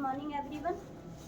Morning everyone.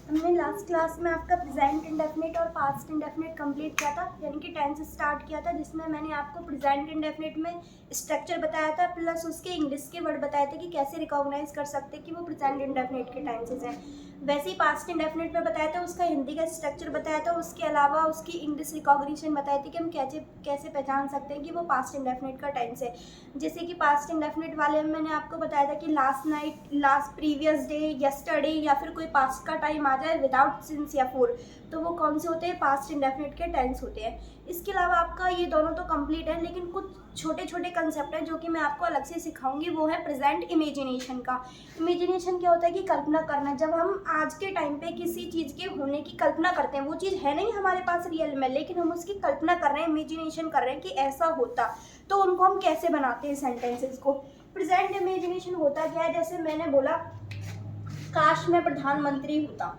हमने last class में आपका प्रेजेंट इंडेफिनिट और पास्ट इंडेफिनिट कंप्लीट किया था, यानी कि टेंस स्टार्ट किया था, जिसमें मैंने आपको प्रेजेंट इंडेफिनिट में स्ट्रक्चर बताया था प्लस उसके इंग्लिश के वर्ड बताए थे कि कैसे रिकॉग्नाइज कर सकते हैं कि वो प्रेजेंट इंडेफिनिट के टेंसेज हैं। वैसे ही पास्ट इंडेफिनिट में बताया था, उसका हिंदी का स्ट्रक्चर बताया था, उसके अलावा उसकी इंग्लिश रिकॉग्निशन बताई थी कि हम कैसे पहचान सकते हैं कि वो पास्ट इंडेफिनिट का टेंस है। जैसे कि पास्ट इंडेफिनिट वाले में मैंने आपको बताया था कि last night, last previous day, yesterday या फिर कोई पास्ट का टाइम आ जाए विदाउट सिंस या फोर, तो वो कौन से होते हैं? पास्ट इंडेफिनिट के टेंस होते हैं। इसके अलावा आपका ये दोनों तो कंप्लीट है, लेकिन कुछ छोटे छोटे कंसेप्ट है जो कि मैं आपको अलग से सिखाऊंगी। वो है प्रेजेंट इमेजिनेशन का। इमेजिनेशन क्या होता है कि कल्पना करना। जब हम आज के टाइम पे किसी चीज़ के होने की कल्पना करते हैं, वो चीज़ है नहीं हमारे पास रियल में, लेकिन हम उसकी कल्पना कर रहे हैं, इमेजिनेशन कर रहे हैं कि ऐसा होता, तो उनको हम कैसे बनाते हैं सेंटेंसेस को। प्रेजेंट इमेजिनेशन होता क्या है? जैसे मैंने बोला काश मैं प्रधानमंत्री होता,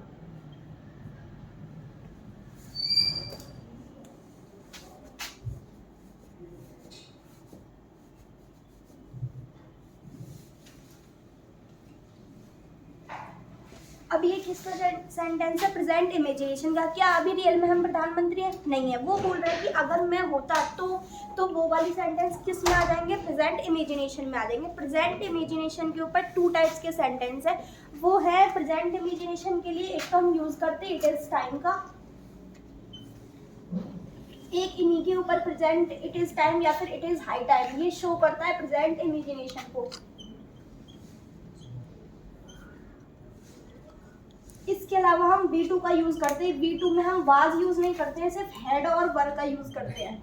अब ये किसका सेंटेंस है? प्रेजेंट इमेजिनेशन का। क्या अभी रियल में हम प्रधानमंत्री हैं? नहीं है। वो बोल रहा है कि अगर मैं होता तो वो वाली सेंटेंस किस में आ जाएंगे? प्रेजेंट इमेजिनेशन में आ जाएंगे। प्रेजेंट इमेजिनेशन के ऊपर टू टाइप्स के सेंटेंस है। वो है प्रेजेंट इमेजिनेशन के लिए एक तो हम यूज करते हैं इट इज टाइम का, एक इन्हीं के ऊपर प्रेजेंट इट इज टाइम या फिर इट इज हाई टाइम, ये शो करता है प्रेजेंट इमेजिनेशन को। इसके अलावा हम V2 का यूज करते हैं। V2 में हम वाज यूज नहीं करते हैं, सिर्फ हेड और वर्ब का यूज करते हैं।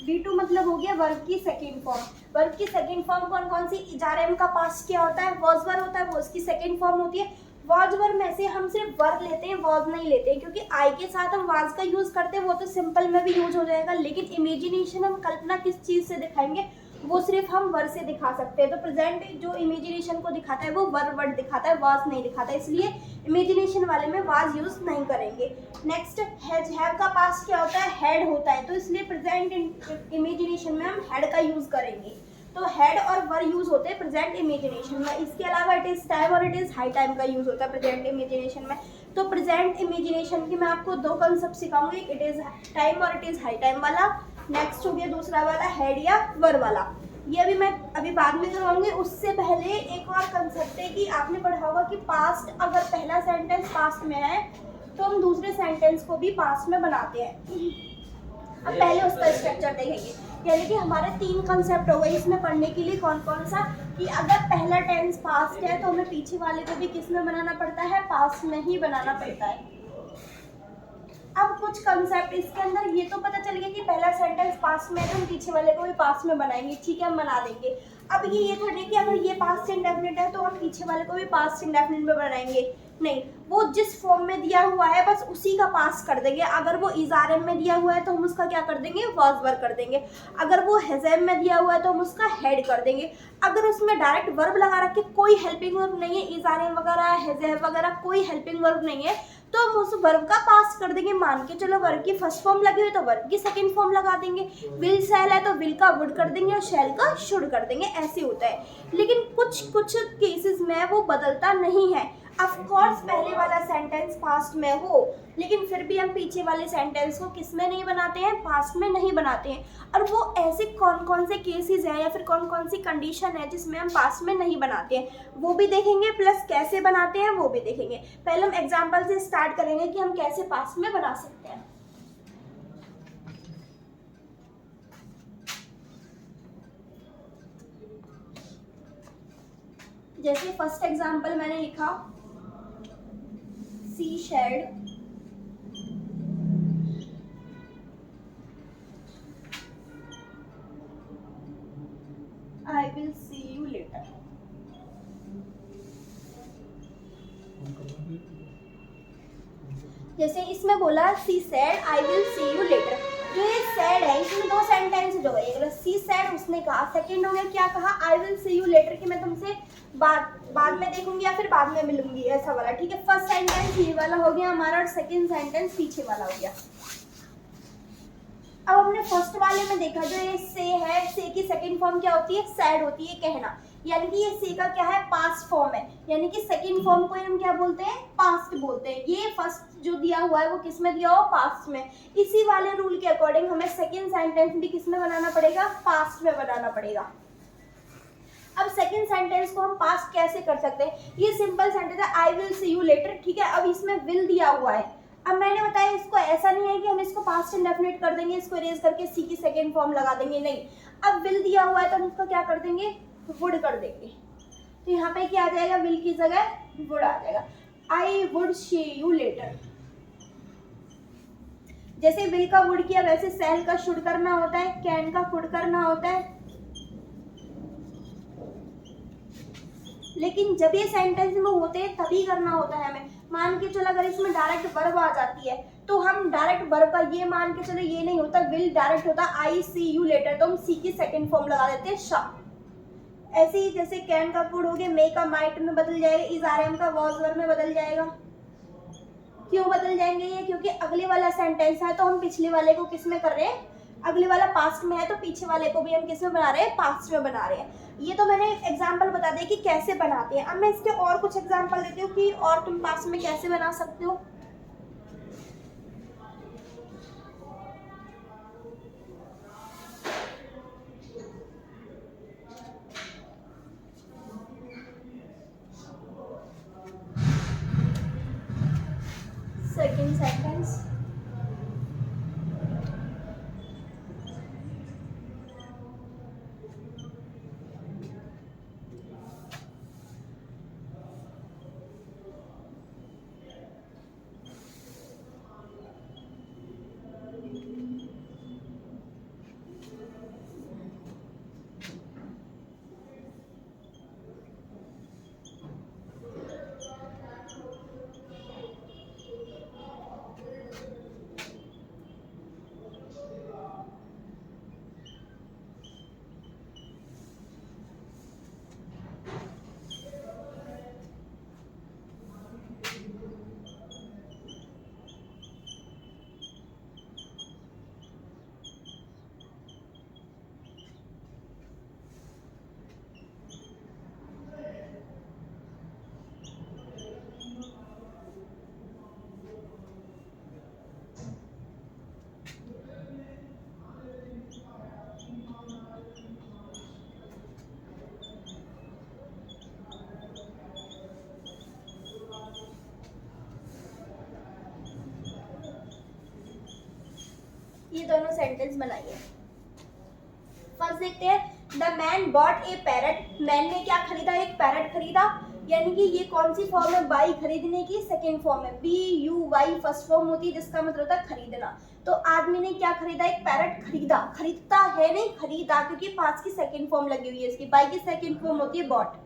V2 मतलब हो गया वर्ब की सेकेंड फॉर्म। वर्ब की सेकेंड फॉर्म कौन कौन सी? इजारेम का पास्ट क्या होता है? वॉज वर्ब होता है, वो उसकी सेकेंड फॉर्म होती है। वॉज वर्ब में से हम सिर्फ वर्ब लेते हैं, वॉज नहीं लेते हैं, क्योंकि आई के साथ हम वाज का यूज करते हैं, वो तो सिंपल में भी यूज हो जाएगा, लेकिन इमेजिनेशन हम कल्पना किस चीज से दिखाएंगे, वो सिर्फ हम वर्ड से दिखा सकते हैं। तो प्रेजेंट जो इमेजिनेशन को दिखाता है वो वर्ड दिखाता है, वाज नहीं दिखाता, इसलिए इमेजिनेशन वाले में वाज यूज नहीं करेंगे। नेक्स्ट हैव का पास्ट क्या होता है? हेड होता है, तो इसलिए प्रेजेंट इमेजिनेशन में हम हेड का यूज करेंगे। तो हेड और वर यूज होते हैं प्रेजेंट इमेजिनेशन में। इसके अलावा इट इज टाइम और इट इज हाई टाइम का यूज होता है प्रेजेंट इमेजिनेशन में। तो प्रेजेंट इमेजिनेशन की मैं आपको दो कंसेप्ट सिखाऊंगी, इट इज टाइम और इट इज हाई टाइम वाला। नेक्स्ट हो गया दूसरा वाला हेड या वर वाला, ये अभी मैं बाद में करवाऊंगी। उससे पहले एक और कंसेप्ट है कि आपने पढ़ा होगा कि पास्ट, अगर पहला सेंटेंस पास्ट में है तो हम दूसरे सेंटेंस को भी पास्ट में बनाते हैं। अब पहले उसका स्ट्रक्चर देखेंगे, यानी कि हमारे तीन कंसेप्ट हो गए इसमें पढ़ने के लिए। कौन कौन सा? कि अगर पहला टेंस पास्ट है तो हमें पीछे वाले को भी किस में बनाना पड़ता है? पास्ट में ही बनाना पड़ता है। अब कुछ कंसेप्ट इसके अंदर ये तो पता चल गया कि पहला सेंटेंस पास्ट में है तो हम पीछे वाले को भी पास्ट में बनाएंगे, ठीक है, हम बना देंगे। अब ये थोड़ी कि अगर ये पास्ट इंडेफिनिट है तो हम पीछे वाले को भी पास्ट इंडेफिनिट में बनाएंगे, नहीं, वो जिस फॉर्म में दिया हुआ है बस उसी का पास कर देंगे। अगर वो इजारेम में दिया हुआ है तो हम उसका क्या कर देंगे? वाज वर्ब कर देंगे। अगर वो हेजेम में दिया हुआ है तो हम उसका हेड कर देंगे। अगर उसमें डायरेक्ट वर्ब लगा रखे, कोई हेल्पिंग वर्ब नहीं है, इजारेम वगैरह हेजेम वगैरह कोई हेल्पिंग वर्ब नहीं है, तो हम उस वर्ब का पास कर देंगे। मान के चलो वर्ब की फर्स्ट फॉर्म लगी हुई तो वर्ब की सेकंड फॉर्म लगा देंगे। विल शैल है तो विल का वुड कर देंगे और शैल का शुड कर देंगे, ऐसे होता है। लेकिन कुछ केसेस में वो बदलता नहीं है। ऑफ कोर्स पहले वाला सेंटेंस पास्ट में हो, लेकिन फिर भी हम पीछे वाले सेंटेंस को किस में नहीं बनाते हैं? पास्ट में नहीं बनाते हैं। और वो ऐसे कौन कौन से केसेस हैं या फिर कौन कौन सी कंडीशन है जिसमें हम पास्ट में नहीं बनाते हैं, वो भी देखेंगे, प्लस कैसे बनाते हैं वो भी देखेंगे। पहले हम एग्जाम्पल से स्टार्ट करेंगे कि हम कैसे पास्ट में बना सकते हैं। जैसे फर्स्ट एग्जाम्पल मैंने लिखा she said, I will see you later। जैसे इसमें बोला she said I will see you later, जो ये सेड है इसमें दो सेंटेंस जो है, एक सी सेड उसने कहा, सेकंड हो गया क्या कहा? आई विल सी यू लेटर, कि मैं तुमसे बाद में देखूंगी या फिर बाद में मिलूंगी, ऐसा वाला, ठीक है। फर्स्ट सेंटेंस ये वाला हो गया हमारा और सेकंड सेंटेंस पीछे वाला हो गया। अब हमने फर्स्ट वाले में देखा जो ये से है, से की सेकंड फॉर्म क्या होती है? सैड होती है, कहना। यानी कि ये सी का क्या है, पास्ट फॉर्म है, यानी कि सेकंड फॉर्म को हम क्या बोलते हैं, पास्ट बोलते हैं। ये फर्स्ट जो दिया हुआ है वो किस में दिया हो, पास्ट में। इसी वाले रूल के अकॉर्डिंग हमें सेकंड सेंटेंस भी किस में बनाना पड़ेगा, पास्ट में बनाना पड़ेगा। अब सेकंड सेंटेंस को हम पास्ट कैसे कर सकते हैं, ये सिंपल सेंटेंस है, आई विल सी यू लेटर, ठीक है। अब इसमें विल दिया हुआ है, अब मैंने बताया इसको ऐसा नहीं है कि हम इसको पास्ट इंडेफिनिट कर देंगे, इसको इरेज करके सी की सेकंड फॉर्म लगा देंगे, नहीं। अब विल दिया हुआ है तो हम इसको क्या कर देंगे, वुड कर देंगे। तो यहाँ पे क्या आ जाएगा, विल की जगह वुड आ जाएगा, I would see you letter. जैसे विल का वुड किया वैसे सेल का शुड करना होता है, कैन का कुड करना होता है। लेकिन जब ये सेंटेंस में होते हैं तभी करना होता है हमें। मान के चलो अगर इसमें डायरेक्ट वर्ब आ जाती है तो हम डायरेक्ट वर्ब का ये मान के चलो ये नहीं होता, विल डायरेक्ट होता आई सी यू लेटर, तो हम सी की सेकंड फॉर्म लगा देते हैं शा। ऐसे ही जैसे कैन का कुड हो गया, मे का माइट में बदल जाएगा, इज आर एम का वॉज वर में बदल जाएगा। क्यों बदल जाएंगे ये, क्योंकि अगले वाला सेंटेंस है तो हम पिछले वाले को किस में कर रहे हैं, अगले वाला पास्ट में है तो पीछे वाले को भी हम किस में बना रहे हैं, पास्ट में बना रहे हैं। ये तो मैंने एग्जाम्पल बता दिया कि कैसे बनाते हैं। अब मैं इसके और कुछ एग्जाम्पल देती हूँ कि और तुम पास्ट में कैसे बना सकते हो। सेकंड सेंटेंस, ये दोनों सेंटेंस बनाइए। फर्स्ट देखते हैं, the man bot A parrot, man ने क्या खरीदा, एक पैरट खरीदा, यानी कि ये कौन सी फॉर्म है, बाई खरीदने की सेकंड फॉर्म है, B U Y first form होती है जिसका मतलब होता है खरीदना। तो आदमी ने क्या खरीदा, एक पैरट खरीदा, खरीदता है नहीं खरीदा, क्योंकि पास की सेकंड फॉर्म लगी हुई है इसकी, बाई की सेकंड फॉर्म होती है बॉट।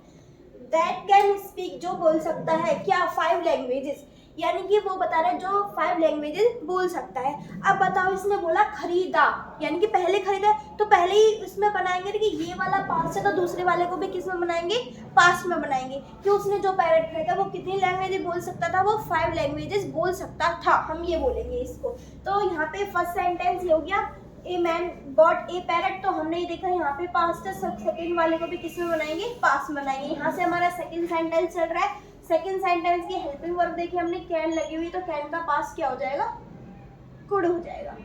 दैट कैन स्पीक, जो बोल सकता है क्या, 5 लैंग्वेजेस, यानी कि वो बता रहा है जो 5 लैंग्वेजेस बोल सकता है। अब बताओ इसने बोला खरीदा, यानी कि पहले खरीदा, तो पहले ही इसमें बनाएंगे कि ये वाला पास्ट है तो दूसरे वाले को भी किस में बनाएंगे, पास्ट में बनाएंगे। कि उसने जो पैरट खरीदा वो कितनी लैंग्वेजेस बोल सकता था, वो 5 लैंग्वेजेस बोल सकता था, हम ये बोलेंगे इसको। तो यहाँ पे फर्स्ट सेंटेंस ये हो गया, a man bot A parrot, तो हमने ये देखा यहाँ पे पास्ट है, सब सेकेंड वाले को भी किस में बनाएंगे, पास्ट में बनाएंगे। यहाँ से हमारा सेकेंड सेंटेंस चल रहा है। सेकेंड सेंटेंस की हेल्पिंग वर्ब देखिए हमने, कैन लगी हुई, तो कैन का पास्ट क्या हो जाएगा, कुड हो जाएगा।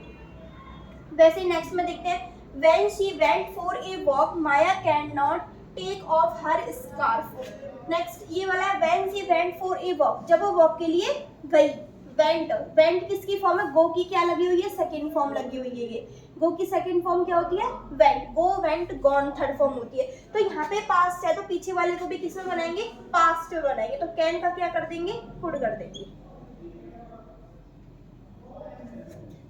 वैसे नेक्स्ट में देखते हैं, when she went for a walk Maya can not take off her scarf. Next ये वाला है, when she went for a walk, जब वो वॉक के लिए गई। वेंट, वेंट किसकी फॉर्म है, गो की क्या लगी हुई है, सेकेंड फॉर्म लगी हुई है। ये गो की सेकेंड फॉर्म क्या होती है, went, go went gone third form होती है। तो यहाँ पे पास्ट है तो पीछे वाले को भी किस में बनाएंगे, पास्ट में बनाएंगे। तो कैन का क्या कर देंगे, कुड कर देंगे।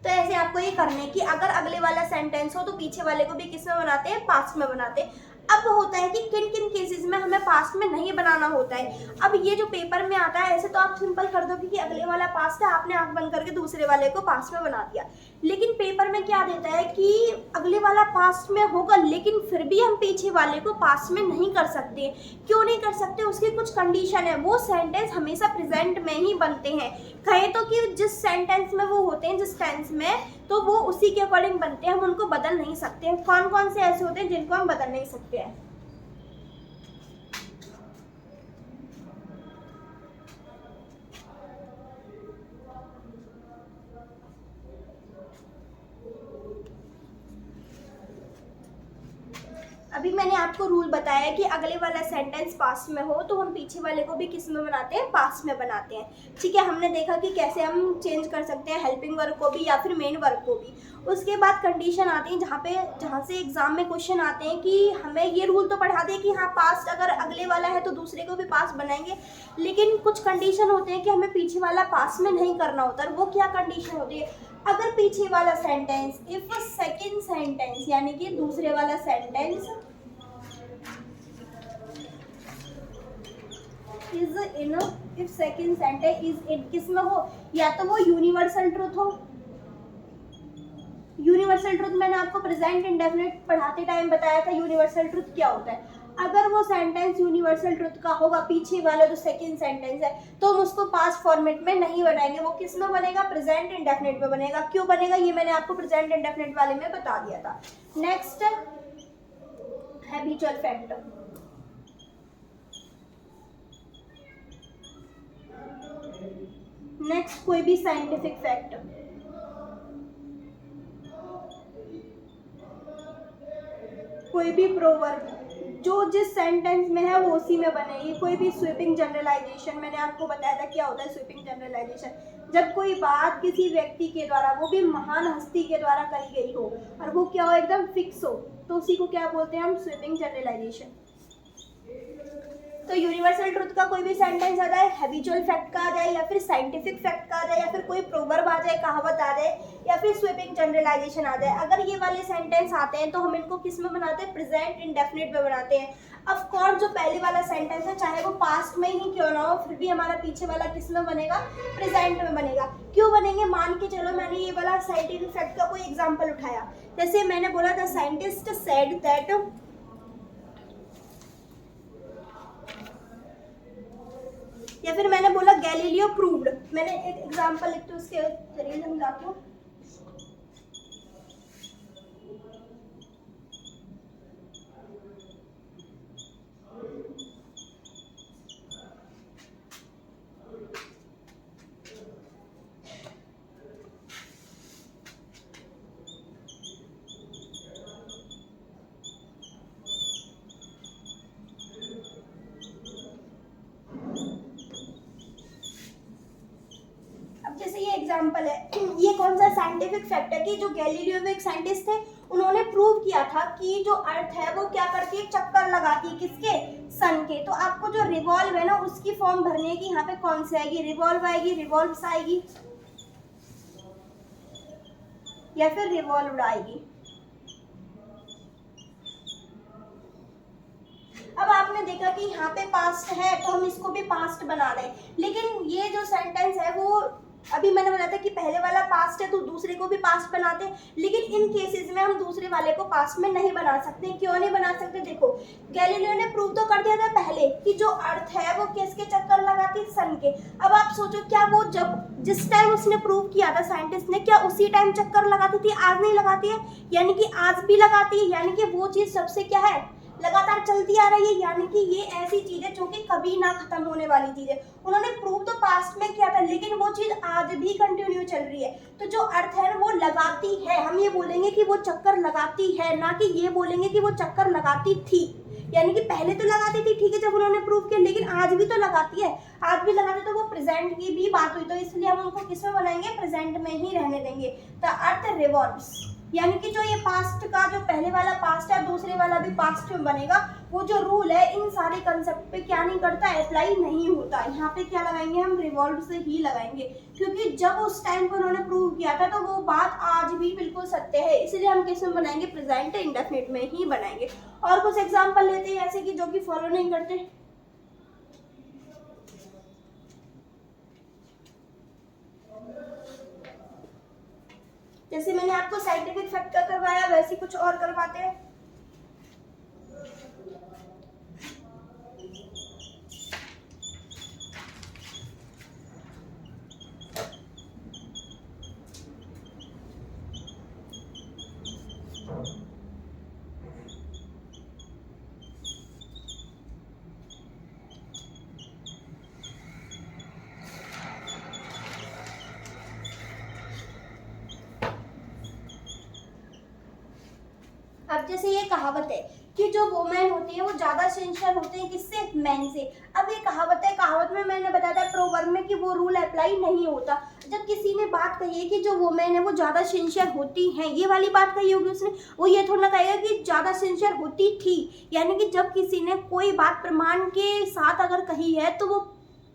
तो ऐसे आपको ये करने की, अगर अगले वाला सेंटेंस हो तो पीछे वाले को भी किस में बनाते हैं, पास्ट में बनाते हैं। अब होता है कि किन किन केसेस में हमें पास्ट में नहीं बनाना होता है। अब ये जो पेपर में आता है ऐसे तो आप सिंपल कर दोगे कि अगले वाला पास्ट है, आपने आंख बंद करके दूसरे वाले को पास्ट में बना दिया। लेकिन पेपर में क्या देता है कि अगले वाला पास्ट में होगा लेकिन फिर भी हम पीछे वाले को पास्ट में नहीं कर सकते। क्यों नहीं कर सकते, उसकी कुछ कंडीशन है। वो सेंटेंस हमेशा प्रेजेंट में ही बनते हैं। कहें तो कि जिस सेंटेंस में वो होते हैं, जिस टेंस में, तो वो उसी के अकॉर्डिंग बनते हैं, हम उनको बदल नहीं सकते हैं। कौन कौन से ऐसे होते हैं जिनको हम बदल नहीं सकते हैं। मैंने आपको रूल बताया कि अगले वाला सेंटेंस पास्ट में हो तो हम पीछे वाले को भी किस में बनाते हैं, पास्ट में बनाते हैं। ठीक है, हमने देखा कि कैसे हम चेंज कर सकते हैं हेल्पिंग वर्ब को भी या फिर मेन वर्ब को भी। उसके बाद कंडीशन आती है जहाँ से एग्जाम में क्वेश्चन आते हैं कि हमें ये रूल तो पढ़ा दे कि हाँ पास्ट अगर अगले वाला है तो दूसरे को भी पास्ट बनाएंगे, लेकिन कुछ कंडीशन होते हैं कि हमें पीछे वाला पास्ट में नहीं करना होता। वो क्या कंडीशन होती है, अगर पीछे वाला सेंटेंस इफ सेकंड सेंटेंस यानी कि दूसरे वाला sentence is in, if second sentence is in किस में हो, या तो वो यूनिवर्सल ट्रुथ हो। यूनिवर्सल ट्रुथ मैंने आपको प्रेजेंट इंडेफिनिट पढ़ाते टाइम बताया था यूनिवर्सल ट्रुथ क्या होता है। अगर वो सेंटेंस यूनिवर्सल ट्रुथ का होगा, पीछे वाला जो सेकंड सेंटेंस है, तो हम उसको पास्ट फॉर्मेट में नहीं बनाएंगे। वो किस में बनेगा, प्रेजेंट इंडेफिनिट में बनेगा। क्यों बनेगा ये मैंने आपको प्रेजेंट इंडेफिनिट वाले में बता दिया था। Next habitual fact. नेक्स्ट कोई भी साइंटिफिक फैक्ट। कोई भी प्रोवर्ब जो जिस सेंटेंस में है वो उसी में बनेगी। कोई भी स्वीपिंग जनरलाइजेशन, मैंने आपको बताया था क्या होता है स्वीपिंग जनरलाइजेशन, जब कोई बात किसी व्यक्ति के द्वारा, वो भी महान हस्ती के द्वारा कही गई हो और वो क्या हो, एकदम फिक्स हो, तो उसी को क्या बोलते हैं हम, स्वीपिंग जनरलाइजेशन। तो यूनिवर्सल ट्रुथ का कोई भी सेंटेंस आ जाए, हैबिचुअल फैक्ट का आ जाए, या फिर साइंटिफिक फैक्ट का आ जाए, या फिर कोई प्रोवर्ब आ जाए, कहावत आ जाए, या फिर स्वीपिंग जनरलाइजेशन आ जाए, अगर ये वाले सेंटेंस आते हैं तो हम इनको किस में बनाते हैं, प्रेजेंट इंडेफिनिट में बनाते हैं। ऑफ कोर्स जो पहले वाला सेंटेंस है चाहे वो पास्ट में ही क्यों ना हो, फिर भी हमारा पीछे वाला किस में बनेगा, प्रेजेंट में बनेगा। क्यों बनेंगे, मान के चलो मैंने ये वाला साइंटिफिक फैक्ट का कोई एग्जाम्पल उठाया, जैसे मैंने बोला था साइंटिस्ट सेड दैट, या फिर मैंने बोला गैलीलियो प्रूव्ड। मैंने एक एग्जांपल लिख तो उसके जरिए समझाती हूँ। जैसे ये एग्जांपल है, ये कौन सा साइंटिफिक फैक्ट है कि जो गैलीलियो एक साइंटिस्ट थे, उन्होंने प्रूव किया था कि जो अर्थ है वो क्या करती है, चक्कर लगाती है, किसके, सन के। तो आपको जो रिवॉल्व है ना उसकी फॉर्म भरनी है कि यहाँ पे कौन सी आएगी, रिवॉल्व आएगी, रिवॉल्व्स आएगी, या फिर रिवॉल्व्ड आएगी। अब आपने देखा कि यहाँ पे पास्ट है तो हम इसको भी पास्ट बना रहे हैं, लेकिन ये जो सेंटेंस है वो अभी मैंने बताया था कि पहले वाला पास्ट है तो दूसरे को भी पास्ट बनाते हैं, लेकिन इन केसेस में हम दूसरे वाले को पास्ट में नहीं बना सकते। क्यों नहीं बना सकते, देखो गैलीलियो ने प्रूव तो कर दिया था पहले कि जो अर्थ है वो किसके चक्कर लगाती है, सन के। अब आप सोचो क्या वो जब जिस टाइम उसने प्रूव किया था साइंटिस्ट ने, क्या उसी टाइम चक्कर लगाती थी, आज नहीं लगाती है, यानी कि आज भी लगाती है, यानी कि वो चीज सबसे क्या है, लगातार चलती आ रही है, यानी कि ये ऐसी चीज है जो कि कभी ना खत्म होने वाली चीज है। उन्होंने प्रूव तो पास्ट में किया था लेकिन वो चीज आज भी कंटिन्यू चल रही है। तो जो अर्थ है वो लगाती है, हम ये बोलेंगे कि वो चक्कर लगाती है, ना कि ये बोलेंगे कि वो चक्कर लगाती थी। यानी कि पहले तो लगाती थी, ठीक है, जब उन्होंने प्रूव किया, लेकिन आज भी तो लगाती है, आज भी लगाती, तो वो प्रेजेंट की भी बात हुई, तो इसलिए हम उनको किस में बनाएंगे, प्रेजेंट में ही रहने देंगे। द अर्थ रिवॉल्व्स, यानी कि जो ये पास्ट का जो पहले वाला पास्ट है दूसरे वाला भी पास्ट में बनेगा। वो जो रूल है इन सारे कंसेप्ट पे क्या नहीं करता, अप्लाई नहीं होता। यहाँ पे क्या लगाएंगे हम, रिवॉल्व से ही लगाएंगे, क्योंकि जब उस टाइम पर उन्होंने प्रूव किया था तो वो बात आज भी बिल्कुल सत्य है, इसलिए हम किस में बनाएंगे, प्रेजेंट इंडेफिनिट में ही बनाएंगे। और कुछ एग्जाम्पल लेते हैं ऐसे कि जो कि फॉलो नहीं करते। जैसे मैंने आपको साइंटिफिक फैक्ट का करवाया वैसे कुछ और करवाते हैं। अब जैसे ये कहावत है कि जो वुमेन होती है वो ज़्यादा सिंसियर होते हैं किससे, मैन से। अब ये कहावत है, कहावत में मैंने बताया था प्रोवर्ब में कि वो रूल अप्लाई नहीं होता। जब किसी ने बात कही है कि जो वुमेन है वो ज़्यादा सिंसियर होती हैं, ये वाली बात कही होगी उसने, वो ये थोड़ा ना कहेगा कि ज़्यादा सिंसियर होती थी। यानी कि जब किसी ने कोई बात प्रमाण के साथ अगर कही है तो वो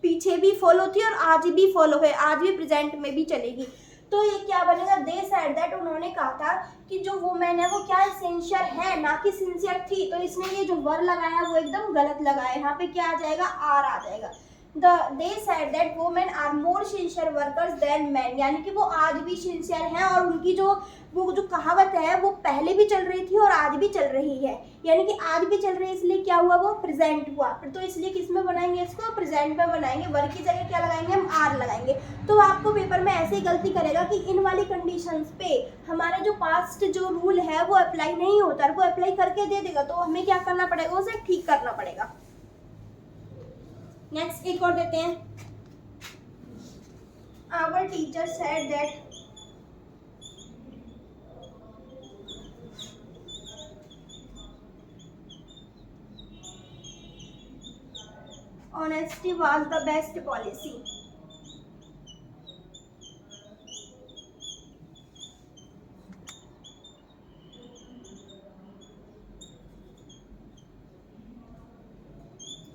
पीछे भी फॉलो थी और आज भी फॉलो है, आज भी प्रेजेंट में भी चलेगी। तो ये क्या बनेगा, दे सेड दैट, उन्होंने कहा था कि जो वुमेन है वो क्या सिंसियर है, ना कि सिंसियर थी। तो इसने ये जो वर लगाया वो एकदम गलत लगाया, यहाँ पे क्या आ जाएगा, आर आ जाएगा। They said that women are more sincere workers than man, यानी कि वो आज भी सिंसियर हैं और उनकी जो वो जो कहावत है वो पहले भी चल रही थी और आज भी चल रही है। यानी कि आज भी चल रही है, इसलिए क्या हुआ, वो प्रेजेंट हुआ। तो इसलिए किस में बनाएंगे, इसको प्रेजेंट में बनाएंगे, वर्क की जगह क्या लगाएंगे, हम आर लगाएंगे। तो आपको पेपर में ऐसे ही गलती करेगा कि इन वाली कंडीशंस पे हमारे जो पास्ट जो रूल है वो अप्लाई नहीं होता, वो अप्लाई करके दे देगा, तो हमें क्या करना पड़ेगा, उसे ठीक करना पड़ेगा। नेक्स्ट एक और देते हैं, our teacher said that honesty was the best policy.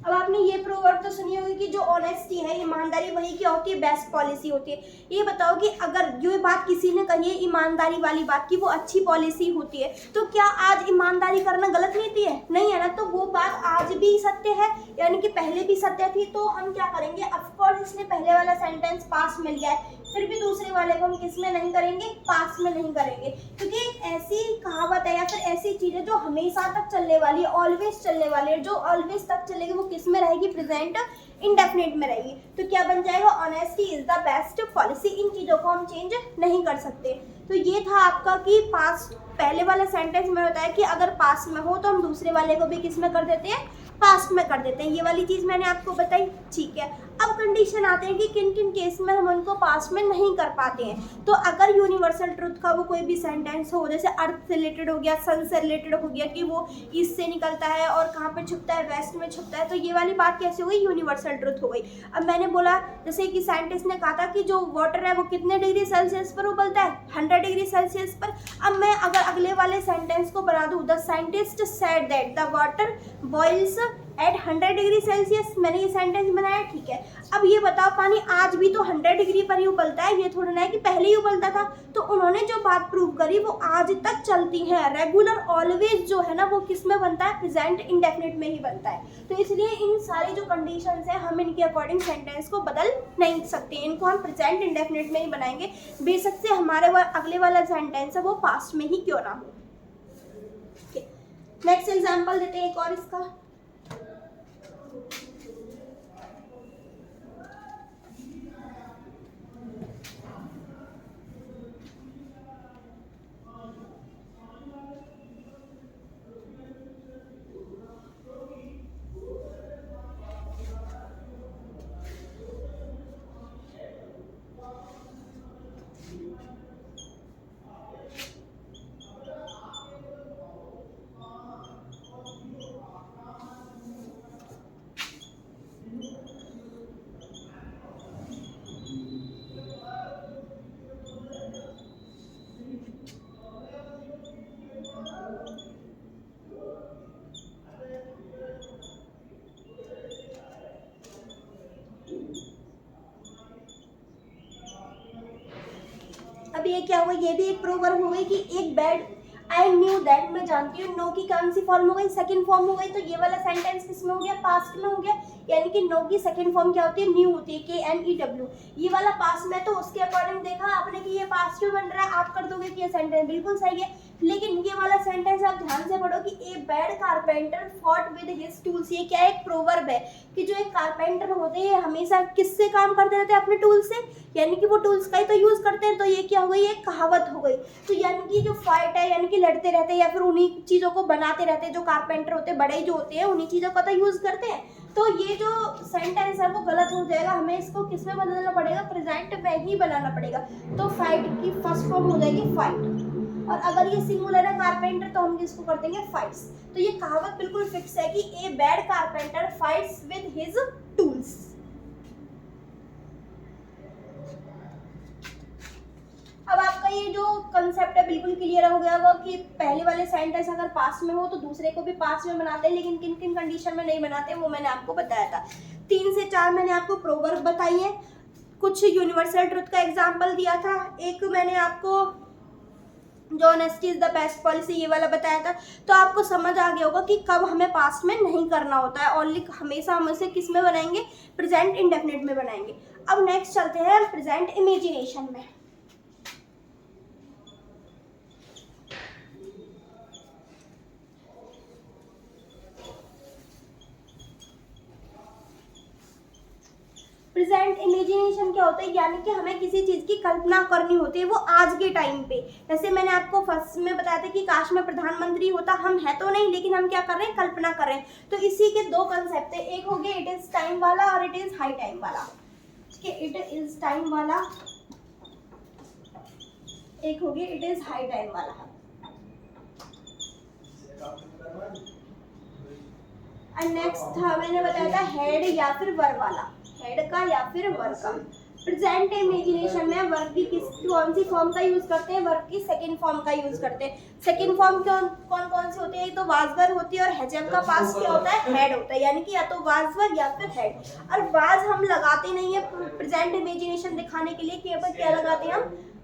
अब आपने ये प्रोवर्ब तो सुनी होगी कि जो ऑनेस्टी है, ईमानदारी, वही क्या होती है, बेस्ट पॉलिसी होती है। ये बताओ कि अगर जो बात किसी ने कही है ईमानदारी वाली बात की वो अच्छी पॉलिसी होती है, तो क्या आज ईमानदारी करना गलत नीति है, नहीं है ना। तो वो बात आज भी सत्य है, यानी कि पहले भी सत्य थी। तो हम क्या करेंगे, ऑफकोर्स इसने पहले वाला सेंटेंस पास में लिया है, फिर भी दूसरे वाले को हम किस में नहीं करेंगे, पास में नहीं करेंगे, क्योंकि एक ऐसी कहावत है या फिर ऐसी चीज़ है जो हमेशा तक चलने वाली है, ऑलवेज चलने वाली है। जो ऑलवेज तक चलेगी वो किस में रहेगी, प्रेजेंट इंडेफिनिट में रहेगी। तो क्या बन जाएगा, honesty is the best policy. इन चीज़ों को हम चेंज नहीं कर सकते। तो ये था आपका कि पास्ट, पहले वाला सेंटेंस में होता है कि अगर पास्ट में हो तो हम दूसरे वाले को भी किस में कर देते हैं, पास्ट में कर देते हैं। ये वाली चीज़ मैंने आपको बताई, ठीक है। अब कंडीशन आते हैं कि किन किन केस में हम उनको पास्ट में नहीं कर पाते हैं। तो अगर यूनिवर्सल ट्रुथ का वो कोई भी सेंटेंस हो, जैसे अर्थ से रिलेटेड हो गया, सन से रिलेटेड हो गया कि वो ईस्ट से निकलता है और कहाँ पे छुपता है, वेस्ट में छुपता है, तो ये वाली बात कैसे हो गई, यूनिवर्सल ट्रुथ हो गई। अब मैंने बोला जैसे कि साइंटिस्ट ने कहा था कि जो वाटर है वो कितने डिग्री सेल्सियस पर उबलता है, 100 डिग्री सेल्सियस पर। अब मैं अगर अगले वाले सेंटेंस को बना दूँ, the scientist said that the water boils at 100 degree Celsius, मैंने ये सेंटेंस बनाया, ठीक है। अब ये बताओ पानी आज भी तो 100 डिग्री पर ही उबलता है, ये थोड़ा ना है कि पहले ही उबलता था। तो उन्होंने जो बात प्रूव करी वो आज तक चलती है। रेगुलर ऑलवेज जो है ना वो किस में बनता है, प्रेजेंट इंडेफिनिट में ही बनता है। तो इसलिए इन सारी जो कंडीशंस है हम इनके अकॉर्डिंग सेंटेंस को बदल नहीं सकते, इनको हम प्रेजेंट इंडेफिनिट में ही बनाएंगे, बेशक से हमारे अगले वाला सेंटेंस है वो पास्ट में ही क्यों ना हो। नेक्स्ट एग्जाम्पल देते हैं एक और इसका। अब ये क्या हुआ, ये भी एक प्रोवर्ब हो गई कि एक बेड, आई न्यू दैट, मैं जानती हूँ। नो की कौन सी फॉर्म हो गई, सेकंड फॉर्म हो गई। तो ये वाला सेंटेंस किसमें हो गया, पास्ट में हो गया। यानी कि नो की सेकंड फॉर्म क्या होती है, न्यू होती है, KNEW। ये वाला पास्ट में, तो उसके अकॉर्डिंग देखा आपने कि ये पास्ट में बन रहा है, आप कर दोगे कि ये सेंटेंस बिल्कुल सही है। लेकिन ये वाला सेंटेंस आप ध्यान से पढ़ो कि a bad carpenter fought with his tools. ये क्या है, एक प्रोवर्ब है कि जो एक कारपेंटर होते हैं हमेशा किससे काम करते रहते हैं, अपने टूल्स से, यानी कि वो टूल्स का ही तो यूज करते हैं। तो ये क्या हो गई, एक कहावत हो गई। तो यानी कि जो फाइट है, यानी कि लड़ते रहते हैं या फिर उन्हीं चीज़ों को बनाते रहते हैं, जो कारपेंटर होते हैं, बड़े जो होते हैं, उन्हीं चीज़ों का तो यूज करते हैं। तो ये जो सेंटेंस है वो गलत हो जाएगा, हमें इसको किस में बदलना पड़ेगा, प्रेजेंट में ही बनाना पड़ेगा। तो फाइट की फर्स्ट फॉर्म हो जाएगी फाइट। और अगर ये सिंगुलर है कारपेंटर तो हम किसको कर देंगे फाइट्स। तो ये कहावत बिल्कुल फिक्स है कि a bad carpenter fights with his tools. अब आपका ये जो कंसेप्ट है बिल्कुल क्लियर हो गया होगा कि पहले वाले सेंटेंस अगर पास्ट में हो तो दूसरे को भी पास्ट में बनाते हैं, लेकिन किन किन कंडीशन में नहीं बनाते वो मैंने आपको बताया था। 3 से 4 मैंने आपको प्रोवर्ब बताई है, कुछ यूनिवर्सल ट्रुथ का एग्जाम्पल दिया था, एक मैंने आपको जो honesty is the best policy ये वाला बताया था। तो आपको समझ आ गया होगा कि कब हमें पास्ट में नहीं करना होता है, ओनली हमेशा हम उसे किस में बनाएंगे, प्रेजेंट इंडेफिनिट में बनाएंगे। अब नेक्स्ट चलते हैं प्रेजेंट इमेजिनेशन में। प्रेजेंट इमेजिनेशन क्या होता है, यानी कि हमें किसी चीज की कल्पना करनी होती है वो आज के टाइम पे। जैसे मैंने आपको फर्स्ट में बताया था कि काश में प्रधानमंत्री होता, हम है तो नहीं लेकिन हम क्या कर रहे हैं, कल्पना कर रहे हैं। तो इसी के 2 कंसेप्ट है, एक हो गया इट इज टाइम वाला और इट इज हाई टाइम वाला। इट इज टाइम वाला, एक हो गया इट इज हाई टाइम वाला। एंड नेक्स्ट था मैंने बताया था हेड या फिर वर वाला, हेड का या फिर वर्ब का। प्रेजेंट इमेजिनेशन में वर्ब की कौन सी फॉर्म का यूज करते हैं, वर्ब की सेकंड फॉर्म का यूज करते हैं। सेकंड फॉर्म कौन कौन सी होती है, तो वाज वर होती है और हैजम का पास्ट क्या होता है, हेड होता है, यानी कि या तो वाज वर या फिर हेड। और वाज हम लगाते नहीं है प्रेजेंट इमेजिनेशन दिखाने के लिए, केवल क्या लगाते हैं हम,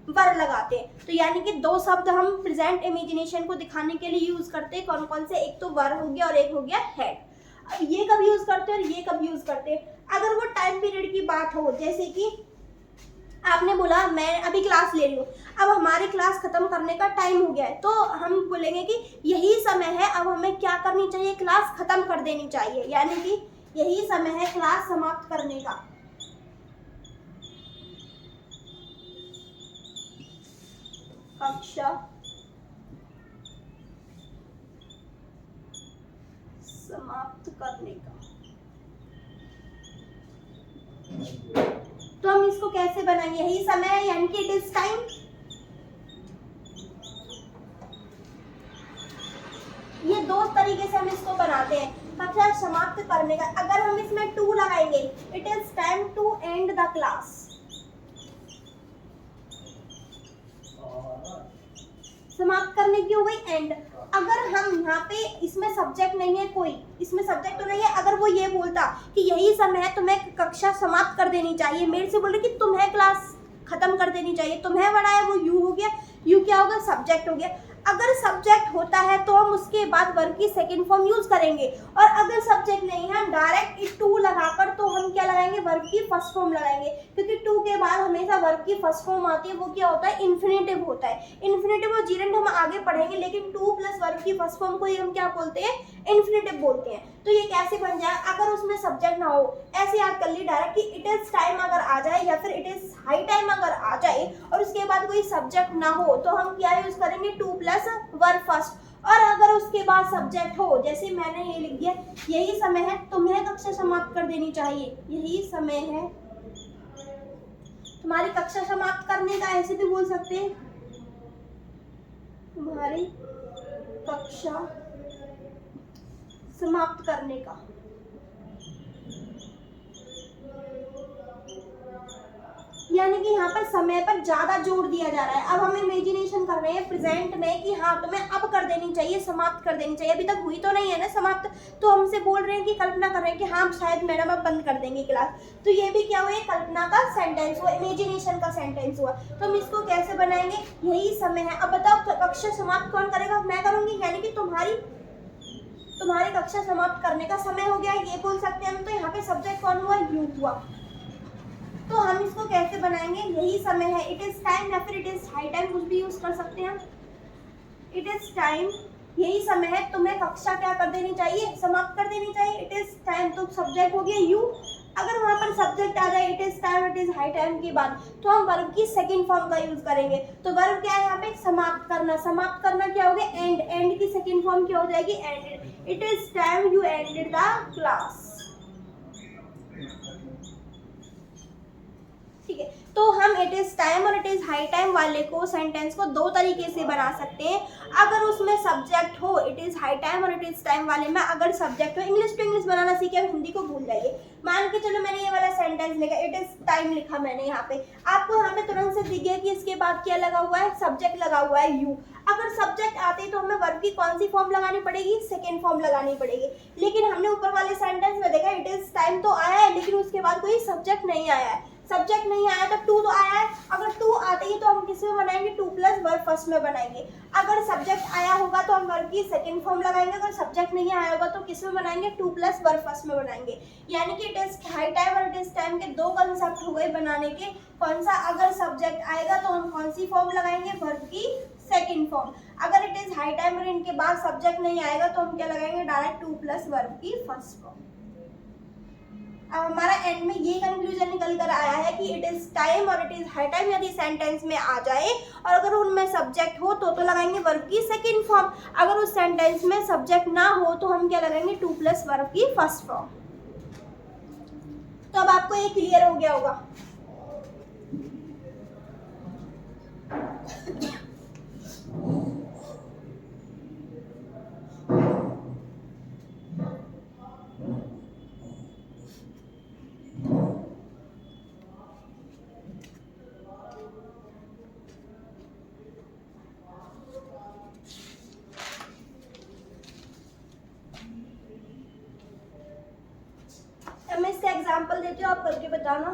वर लगाते हैं। तो यानी कि 2 शब्द हम प्रेजेंट इमेजिनेशन को दिखाने के लिए यूज करते हैं, कौन कौन से, एक तो वर हो गया और एक हो गया हेड। अब ये कब यूज करते हैं और ये कब यूज करते हैं, अगर वो टाइम पीरियड की बात हो, जैसे कि आपने बोला मैं अभी क्लास ले रही हूँ, अब हमारी क्लास खत्म करने का टाइम हो गया है, तो हम बोलेंगे कि यही समय है, अब हमें क्या करनी चाहिए, क्लास खत्म कर देनी चाहिए, यानी कि यही समय है क्लास समाप्त करने का। कक्षा समाप्त करने का। तो हम इसको कैसे बनाएंगे, यही समय है यानी कि इट इज टाइम। ये 2 तरीके से हम इसको बनाते हैं कक्षा समाप्त करने का। अगर हम इसमें टू लगाएंगे, it is time to end the class, समाप्त करने की हो गई एंड। अगर हम यहाँ पे इसमें सब्जेक्ट नहीं है कोई, इसमें सब्जेक्ट तो नहीं है, अगर वो ये बोलता कि यही समय है तुम्हें कक्षा समाप्त कर देनी चाहिए, मेरे से बोल रहे कि तुम्हें क्लास खत्म कर देनी चाहिए, तुम्हें बनाया वो यू हो गया, यू क्या होगा, सब्जेक्ट हो गया। अगर सब्जेक्ट होता है तो हम उसके बाद वर्ब की सेकंड फॉर्म यूज करेंगे, और अगर सब्जेक्ट नहीं है हम डायरेक्ट इट टू लगाकर तो हम क्या लगाएंगे, वर्ब की फर्स्ट फॉर्म लगाएंगे, क्योंकि टू के बाद हमेशा वर्ब की फर्स्ट फॉर्म आती है, वो क्या होता है, इन्फिनेटिव होता है। इन्फिनेटिव और जीरेंट हम आगे पढ़ेंगे, लेकिन टू प्लस वर्ब की फर्स्ट फॉर्म को ही हम क्या बोलते हैं, इन्फिनेटिव बोलते हैं। तो ये कैसे बन जाए, अगर उसमें सब्जेक्ट ना हो, ऐसे याद कर ली डायरेक्ट कि इट इज टाइम अगर आ जाए या फिर इट इज हाई टाइम अगर आ जाए और उसके बाद कोई सब्जेक्ट ना हो, तो हम क्या यूज करेंगे, टू प्लस वर्ब फर्स्ट। और अगर उसके बाद सब्जेक्ट हो, जैसे मैंने ये लिख दिया, यही समय है तुम्हें कक्षा समाप्त कर देनी चाहिए, यही समय है तुम्हारी कक्षा समाप्त करने का, ऐसे भी बोल सकते हैं, तुम्हारी कक्षा समाप्त करने का। यानी कि यहाँ पर समय पर ज्यादा जोर दिया जा रहा है। अब हम इमेजिनेशन कर रहे हैं प्रेजेंट में कि हाँ तुम्हें अब कर देनी चाहिए, समाप्त कर देनी चाहिए, अभी तक हुई तो नहीं है ना समाप्त, तो हमसे बोल रहे हैं कि कल्पना कर रहे हैं कि हाँ शायद मैडम अब बंद कर देंगे क्लास। तो ये भी क्या हुआ, कल्पना का सेंटेंस हुआ, इमेजिनेशन का सेंटेंस हुआ। तो हम इसको कैसे बनाएंगे, यही समय है। अब बताओ कक्षा समाप्त कौन करेगा, मैं करूंगी, यानी कि तुम्हारी कक्षा समाप्त करने का समय हो गया, ये बोल सकते हैं हम। तो यहाँ पे सब्जेक्ट कौन हुआ, यू हुआ। तो हम इसको कैसे बनाएंगे, यही समय है, इट इज टाइम या फिर इट इज हाई टाइम, कुछ भी यूज कर सकते हैं हम। इट इज टाइम, यही समय है तुम्हें कक्षा क्या कर देनी चाहिए, समाप्त कर देनी चाहिए, इट इज टाइम। तो सब्जेक्ट हो गया यू। अगर वहां पर सब्जेक्ट आ जाए it is time, it is high time के बाद, तो हम वर्ब की सेकंड फॉर्म का यूज करेंगे। तो वर्ब क्या है यहाँ पे, समाप्त करना। समाप्त करना क्या हो गया, एंड। एंड की सेकंड फॉर्म क्या हो जाएगी, ended. It is time you ended the class. ठीक है, तो हम इट इज़ टाइम और इट इज़ हाई टाइम वाले को सेंटेंस को दो तरीके से बना सकते हैं। अगर उसमें सब्जेक्ट हो, इट इज़ हाई टाइम और इट इज़ टाइम वाले में अगर सब्जेक्ट हो, इंग्लिश टू इंग्लिश बनाना सीखे, अब हिंदी को भूल जाइए। मान के चलो मैंने ये वाला सेंटेंस लिखा, इट इज़ टाइम लिखा मैंने यहाँ पे, आपको यहाँ पे तुरंत से दिख गया कि इसके बाद क्या लगा हुआ है, सब्जेक्ट लगा हुआ है यू। अगर सब्जेक्ट आते तो हमें वर्ब की कौन सी फॉर्म लगानी पड़ेगी, सेकेंड फॉर्म लगानी पड़ेगी। लेकिन हमने ऊपर वाले सेंटेंस में देखा इट इज़ टाइम तो आया है, लेकिन उसके बाद कोई सब्जेक्ट नहीं आया है। सब्जेक्ट नहीं आया तो टू तो आया है, अगर टू आते ही तो हम किस में बनाएंगे, टू प्लस वर्ब फर्स्ट में बनाएंगे। अगर सब्जेक्ट आया होगा तो हम वर्ब की सेकंड फॉर्म लगाएंगे, अगर सब्जेक्ट नहीं आया होगा तो किस में बनाएंगे, टू प्लस वर्ब फर्स्ट में बनाएंगे। यानी कि इट इज हाई टाइम और इट इज टाइम के दो कंसेप्ट हो गए बनाने के। कौन सा, अगर सब्जेक्ट आएगा तो हम कौन सी फॉर्म लगाएंगे, वर्ब की सेकंड फॉर्म। अगर इट इज हाई टाइम और इनके बाद सब्जेक्ट नहीं आएगा तो हम क्या लगाएंगे, डायरेक्ट टू प्लस वर्ब की फर्स्ट फॉर्म। अब हमारा एंड में ये कंक्लूजन निकल कर आया है कि इट इज टाइम और इट इज हाई टाइम यदि सेंटेंस में आ जाए और अगर उनमें सब्जेक्ट हो तो लगाएंगे वर्ब की सेकंड फॉर्म। अगर उस सेंटेंस में सब्जेक्ट ना हो तो हम क्या लगाएंगे, टू प्लस वर्ब की फर्स्ट फॉर्म। तो अब आपको ये क्लियर हो गया होगा। मैं इसका एग्जाम्पल देती हूँ, आप करके बताना।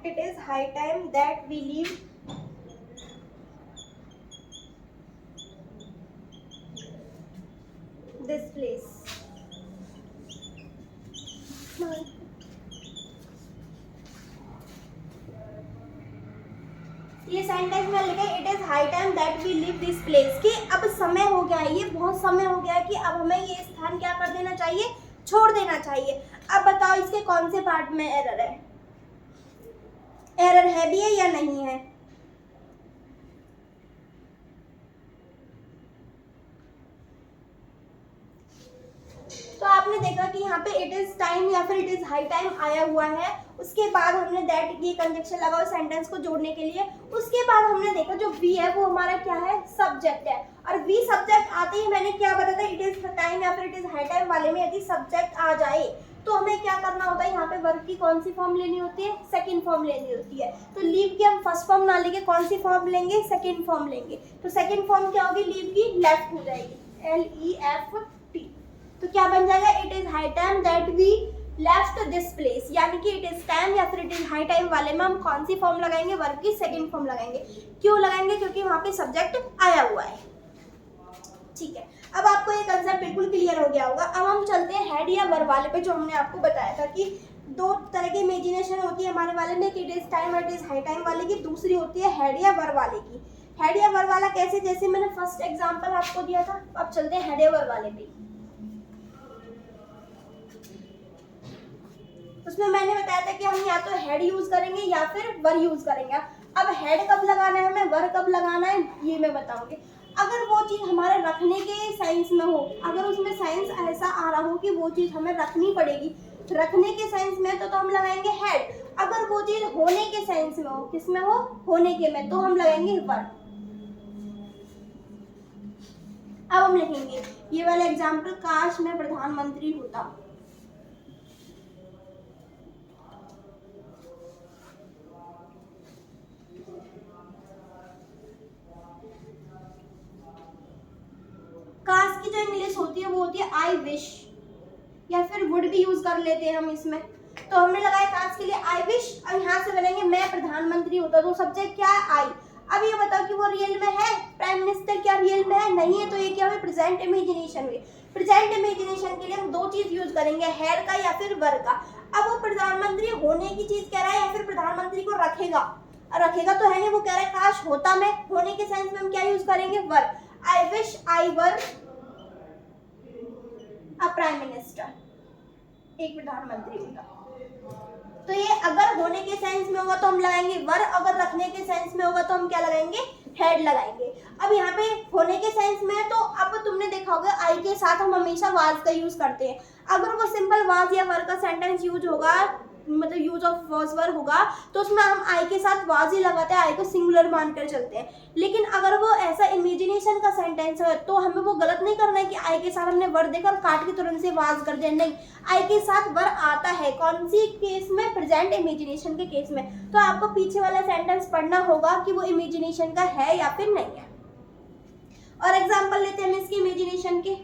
It is high time that we leave this place. ये सेंटेंस में लिखा है it is high time that we leave this place, कि अब समय हो गया है, ये बहुत समय हो गया है कि अब हमें ये स्थान क्या कर देना चाहिए, छोड़ देना चाहिए। अब बताओ इसके कौन से पार्ट में एरर है, एरर है भी है या नहीं है। तो आपने देखा कि यहाँ पे इट इज टाइम या फिर इट इज हाई टाइम आया हुआ है, उसके बाद हमने दैट ये कंजक्शन लगा सेंटेंस को जोड़ने के लिए। उसके बाद हमने देखा जो वी है वो हमारा क्या है, सब्जेक्ट है। और वी सब्जेक्ट आते ही मैंने क्या बताया था, इट इज टाइम या फिर इट इज हाई टाइम वाले में यदि सब्जेक्ट आ जाए तो हमें क्या करना होता है, यहाँ पे वर्ब की कौन सी फॉर्म लेनी होती है, सेकंड फॉर्म लेनी होती है। तो लीव की हम फर्स्ट फॉर्म ना लेके कौन सी फॉर्म लेंगे, सेकंड फॉर्म लेंगे। तो सेकंड फॉर्म क्या होगी, लीव की लेफ्ट हो जाएगी, LEFT। तो क्या बन जाएगा, it is high time that we left this place. यानी कि इट इज टाइम या फिर इट इज हाई टाइम वाले में हम कौन सी फॉर्म लगाएंगे, वर्ब की सेकंड फॉर्म लगाएंगे। क्यों लगाएंगे, क्योंकि वहां पे सब्जेक्ट आया हुआ है। ठीक है, अब आपको ये कंसेप्ट बिल्कुल क्लियर हो गया होगा। अब हम चलते हैं हेड या वर्ब वाले पे, जो हमने आपको बताया था कि दो तरह की इमेजिनेशन होती है हमारे वाले में, इट इज टाइम और इट इज हाई टाइम वाले की, दूसरी होती है हेड या वर्ब वाले की। हेड या वर्ब वाला कैसे, जैसे मैंने फर्स्ट एग्जांपल आपको दिया था। अब चलते हैं हेड या वर्ब वाले पे। उसमें मैंने बताया था कि हम या तो हेड यूज करेंगे या फिर वर यूज करेंगे। अब हेड कब लगाना है हमें, वर कब लगाना है, ये मैं बताऊंगी। अगर वो चीज़ हमारे रखने के साइंस में हो, अगर उसमें साइंस ऐसा आ रहा हो कि वो चीज़ हमें रखनी पड़ेगी, रखने के साइंस में तो हम लगाएंगे हेड। अगर वो चीज़ होने के साइंस में हो, किस में हो, होने के में, तो हम लगाएंगे वर। अब हम लिखेंगे ये वाला एग्जाम्पल, काश मैं प्रधानमंत्री होता। काश की जो इंग्लिश होती है वो होती है आई विश, या फिर वुड भी यूज कर लेते हैं हम इसमें। तो हमने लगाया काश के लिए आई विश, और यहाँ से बनेंगे मैं प्रधानमंत्री होता। तो सब्जेक्ट क्या है, आई। अब ये बताओ कि वो रियल में है, प्राइम मिनिस्टर क्या रियल में है, नहीं है। तो ये क्या हुई, प्रेजेंट इमेजिनेशन हुई। प्रेजेंट इमेजिनेशन के लिए हम दो चीज यूज करेंगे, हेड का या फिर वर का। अब वो प्रधानमंत्री होने की चीज कह रहा है या फिर प्रधानमंत्री को रखेगा, रखेगा तो है नहीं, वो कह रहा है काश होता मैं। होने के सेंस में हम क्या यूज करेंगे, were. I wish I were a prime minister, एक प्रधानमंत्री होता। तो ये अगर होने के सेंस में होगा तो हम लगाएंगे वर, अगर रखने के सेंस में होगा तो हम क्या लगाएंगे, हेड लगाएंगे। अब यहाँ पे होने के सेंस में तो अब तुमने देखा होगा आई के साथ हम हमेशा वाज का यूज करते हैं। अगर वो सिंपल वाज या वर का सेंटेंस यूज होगा, मतलब यूज ऑफ वाज वर होगा, तो उसमें हम आई के साथ वाज ही लगाते हैं, आई को सिंगुलर मानकर चलते हैं। लेकिन अगर वो ऐसा इमेजिनेशन का सेंटेंस है तो हमें वो गलत नहीं करना है कि आई के साथ हमने वर देखा और काट के तुरंत से वाज कर दिया, नहीं, आई के साथ वर आता है। कौन सी केस में? प्रेजेंट इमेजिनेशन के केस में। तो आपको पीछे वाला सेंटेंस पढ़ना होगा कि वो इमेजिनेशन का है या फिर नहीं है। और एग्जाम्पल लेते हैं हम इसकी इमेजिनेशन के।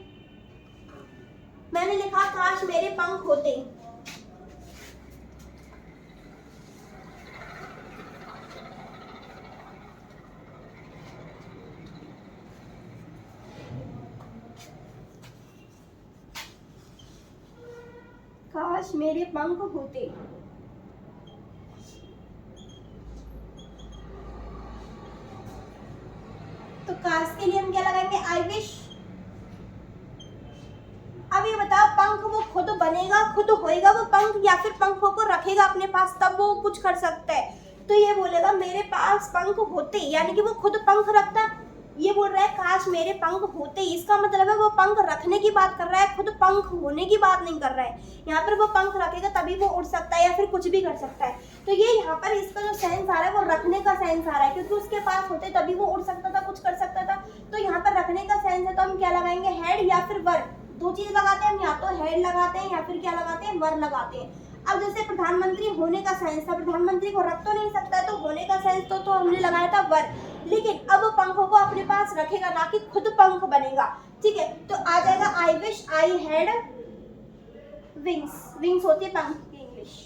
मैंने लिखा काश मेरे पंख होते। काश मेरे पंख होते। तो काश के लिए हम क्या लगाएंगे? I wish. अब ये बताओ, पंख वो खुद बनेगा, खुद होएगा वो पंख, या फिर पंखों को रखेगा अपने पास तब वो कुछ कर सकता है? तो ये बोलेगा मेरे पास पंख होते, यानी कि वो खुद पंख रखता। ये बोल रहा है काश मेरे पंख होते, इसका मतलब है वो पंख रखने की बात कर रहा है, खुद पंख होने की बात नहीं कर रहा है। यहाँ पर वो पंख रखेगा तभी वो उड़ सकता है या फिर कुछ भी कर सकता है। तो ये यहाँ पर इसका जो सेंस आ रहा है वो रखने का सेंस आ रहा है, क्योंकि उसके पास होते तभी वो उड़ सकता था, कुछ कर सकता था। तो यहाँ पर रखने का सेंस है, तो हम क्या लगाएंगे? हेड या फिर वर। दो चीज लगाते हैं हम, या तो हेड लगाते हैं या फिर क्या लगाते हैं? वर लगाते हैं। अब जैसे प्रधानमंत्री होने का सेंस था, प्रधानमंत्री को रख तो नहीं सकता, तो होने का सेंस तो हमने लगाया था वर। लेकिन अब वो पंखों को अपने पास रखेगा, ना कि खुद पंख बनेगा। ठीक है, तो आ जाएगा आई wish I had wings. Wings होती है पंख की इंग्लिश।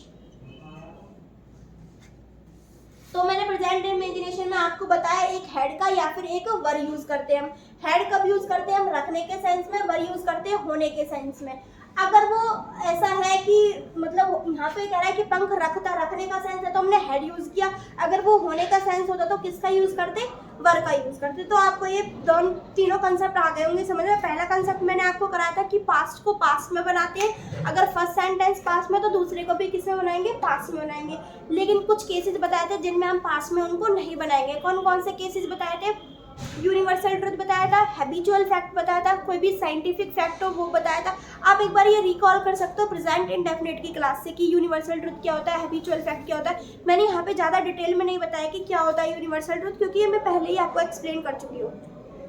तो मैंने प्रेजेंट इमेजिनेशन में आपको बताया एक हेड का या फिर एक वर यूज करते हैं हम। हेड कब यूज करते हैं हम? रखने के सेंस में। वर यूज करते हैं होने के सेंस में। अगर वो ऐसा है कि मतलब यहाँ पे कह रहा है कि पंख रखता, रखने का सेंस है तो हमने हेड यूज किया। अगर वो होने का सेंस होता तो किसका यूज करते? वर का यूज करते। तो आपको ये तीनों कंसेप्ट आ गए होंगे समझ में। पहला कंसेप्ट मैंने आपको कराया था कि पास्ट को पास्ट में बनाते हैं। अगर फर्स्ट सेंटेंस पास्ट में तो दूसरे को भी किस में बनाएंगे? पास्ट में बनाएंगे। लेकिन कुछ केसेस बताए थे जिनमें हम पास्ट में उनको नहीं बनाएंगे। कौन कौन से केसेस बताए थे? यूनिवर्सल ट्रुथ बताया था, हैबिचुअल फैक्ट बताया था, कोई भी साइंटिफिक फैक्ट हो वो बताया था। आप एक बार ये रिकॉल कर सकते हो प्रेजेंट इंडेफिनिट की क्लास से कि यूनिवर्सल ट्रुथ क्या होता है, हैबिचुअल फैक्ट क्या होता है। मैंने यहाँ पे ज़्यादा डिटेल में नहीं बताया कि क्या होता है यूनिवर्सल ट्रुथ, क्योंकि ये मैं पहले ही आपको एक्सप्लेन कर चुकी हूँ।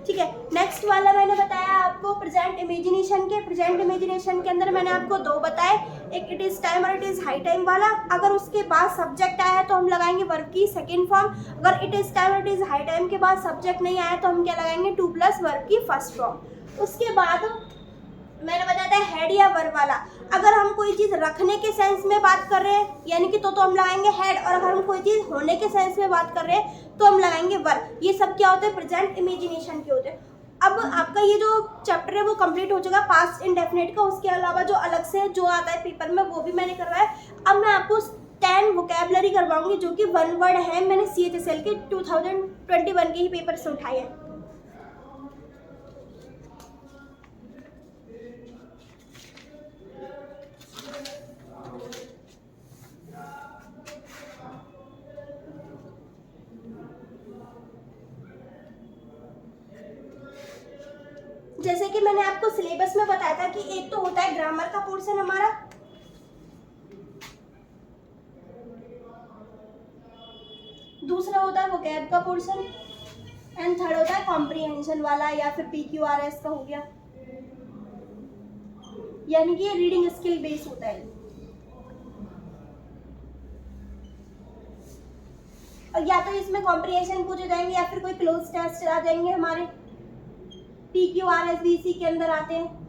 ठीक है, नेक्स्ट वाला मैंने बताया आपको प्रेजेंट इमेजिनेशन के। प्रेजेंट इमेजिनेशन के अंदर मैंने आपको दो बताए, एक इट इज टाइम और इट इज हाई टाइम वाला। अगर उसके बाद सब्जेक्ट आया है तो हम लगाएंगे वर्ब की सेकंड फॉर्म। अगर इट इज टाइम और इट इज हाई टाइम के बाद सब्जेक्ट नहीं आया तो हम क्या लगाएंगे? टू प्लस वर्ब की फर्स्ट फॉर्म। उसके बाद मैंने बताया था हेड या वर्ब वाला। अगर हम कोई चीज़ रखने के सेंस में बात कर रहे हैं यानी कि तो हम लगाएंगे हेड, और अगर हम कोई चीज़ होने के सेंस में बात कर रहे हैं तो हम लगाएंगे वर्ब। ये सब क्या होते हैं? प्रेजेंट इमेजिनेशन के होते हैं। अब आपका ये जो चैप्टर है वो कंप्लीट हो चुका पास्ट इंडेफिनिट का। उसके अलावा जो अलग से जो आता है पेपर में वो भी मैंने करवाया। अब मैं आपको 10 वोकैबुलरी करवाऊंगी जो कि वन वर्ड है। मैंने CHSL के 2021 के ही पेपर से उठाए हैं। जैसे कि मैंने आपको सिलेबस में बताया था कि एक तो होता है ग्रामर का पोर्शन हमारा, दूसरा होता है वोकैब का पोर्शन, एंड थर्ड होता है कॉम्प्रिहेंशन वाला या फिर PQRS का हो गया, यानी कि ये रीडिंग स्किल बेस होता है। और या तो इसमें कॉम्प्रिहेंशन पूछे जाएंगे या फिर कोई क्लोज टेस्ट आ जाएंगे हमारे, PQRS भी इसी के अंदर आते हैं।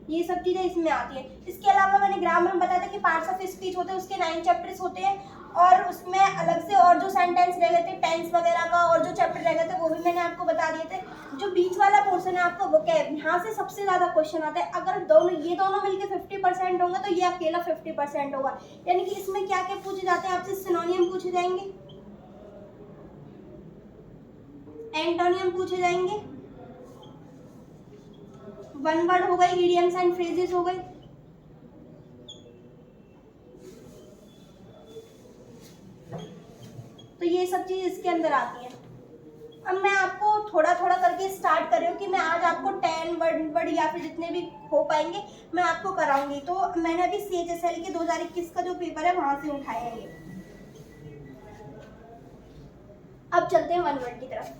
ये सब चीजें इसमें आती हैं। इसके अलावा मैंने ग्रामर में बताया था कि पार्ट्स ऑफ स्पीच होते हैं, उसके 9 चैप्टर्स होते हैं, और उसमें अलग से और जो सेंटेंस रह गए थे टेंस वगैरह का और जो चैप्टर रह गए थे वो भी मैंने आपको बता दिए थे। जो बीच वाला पोर्शन है आपका वोकैब, यहाँ से सबसे ज्यादा क्वेश्चन आता है। अगर ये दोनों मिलकर 50% होंगे तो ये अकेला 50% होगा। यानी कि इसमें क्या क्या पूछे जाते हैं आपसे? सिनोनियम पूछे जाएंगे, एंटोनियम पूछे जाएंगे, वन वर्ड हो गई, इडियम्स एंड फ्रेजेस हो गई, तो ये सब चीज इसके अंदर आती है। अब मैं आपको थोड़ा थोड़ा करके स्टार्ट कर रही हूँ कि मैं आज आपको 10 वर्ड या फिर जितने भी हो पाएंगे मैं आपको कराऊंगी। तो मैंने अभी CHSL के 2021 का जो पेपर है वहां से उठाया है ये। अब चलते हैं 1 वर्ड की तरफ।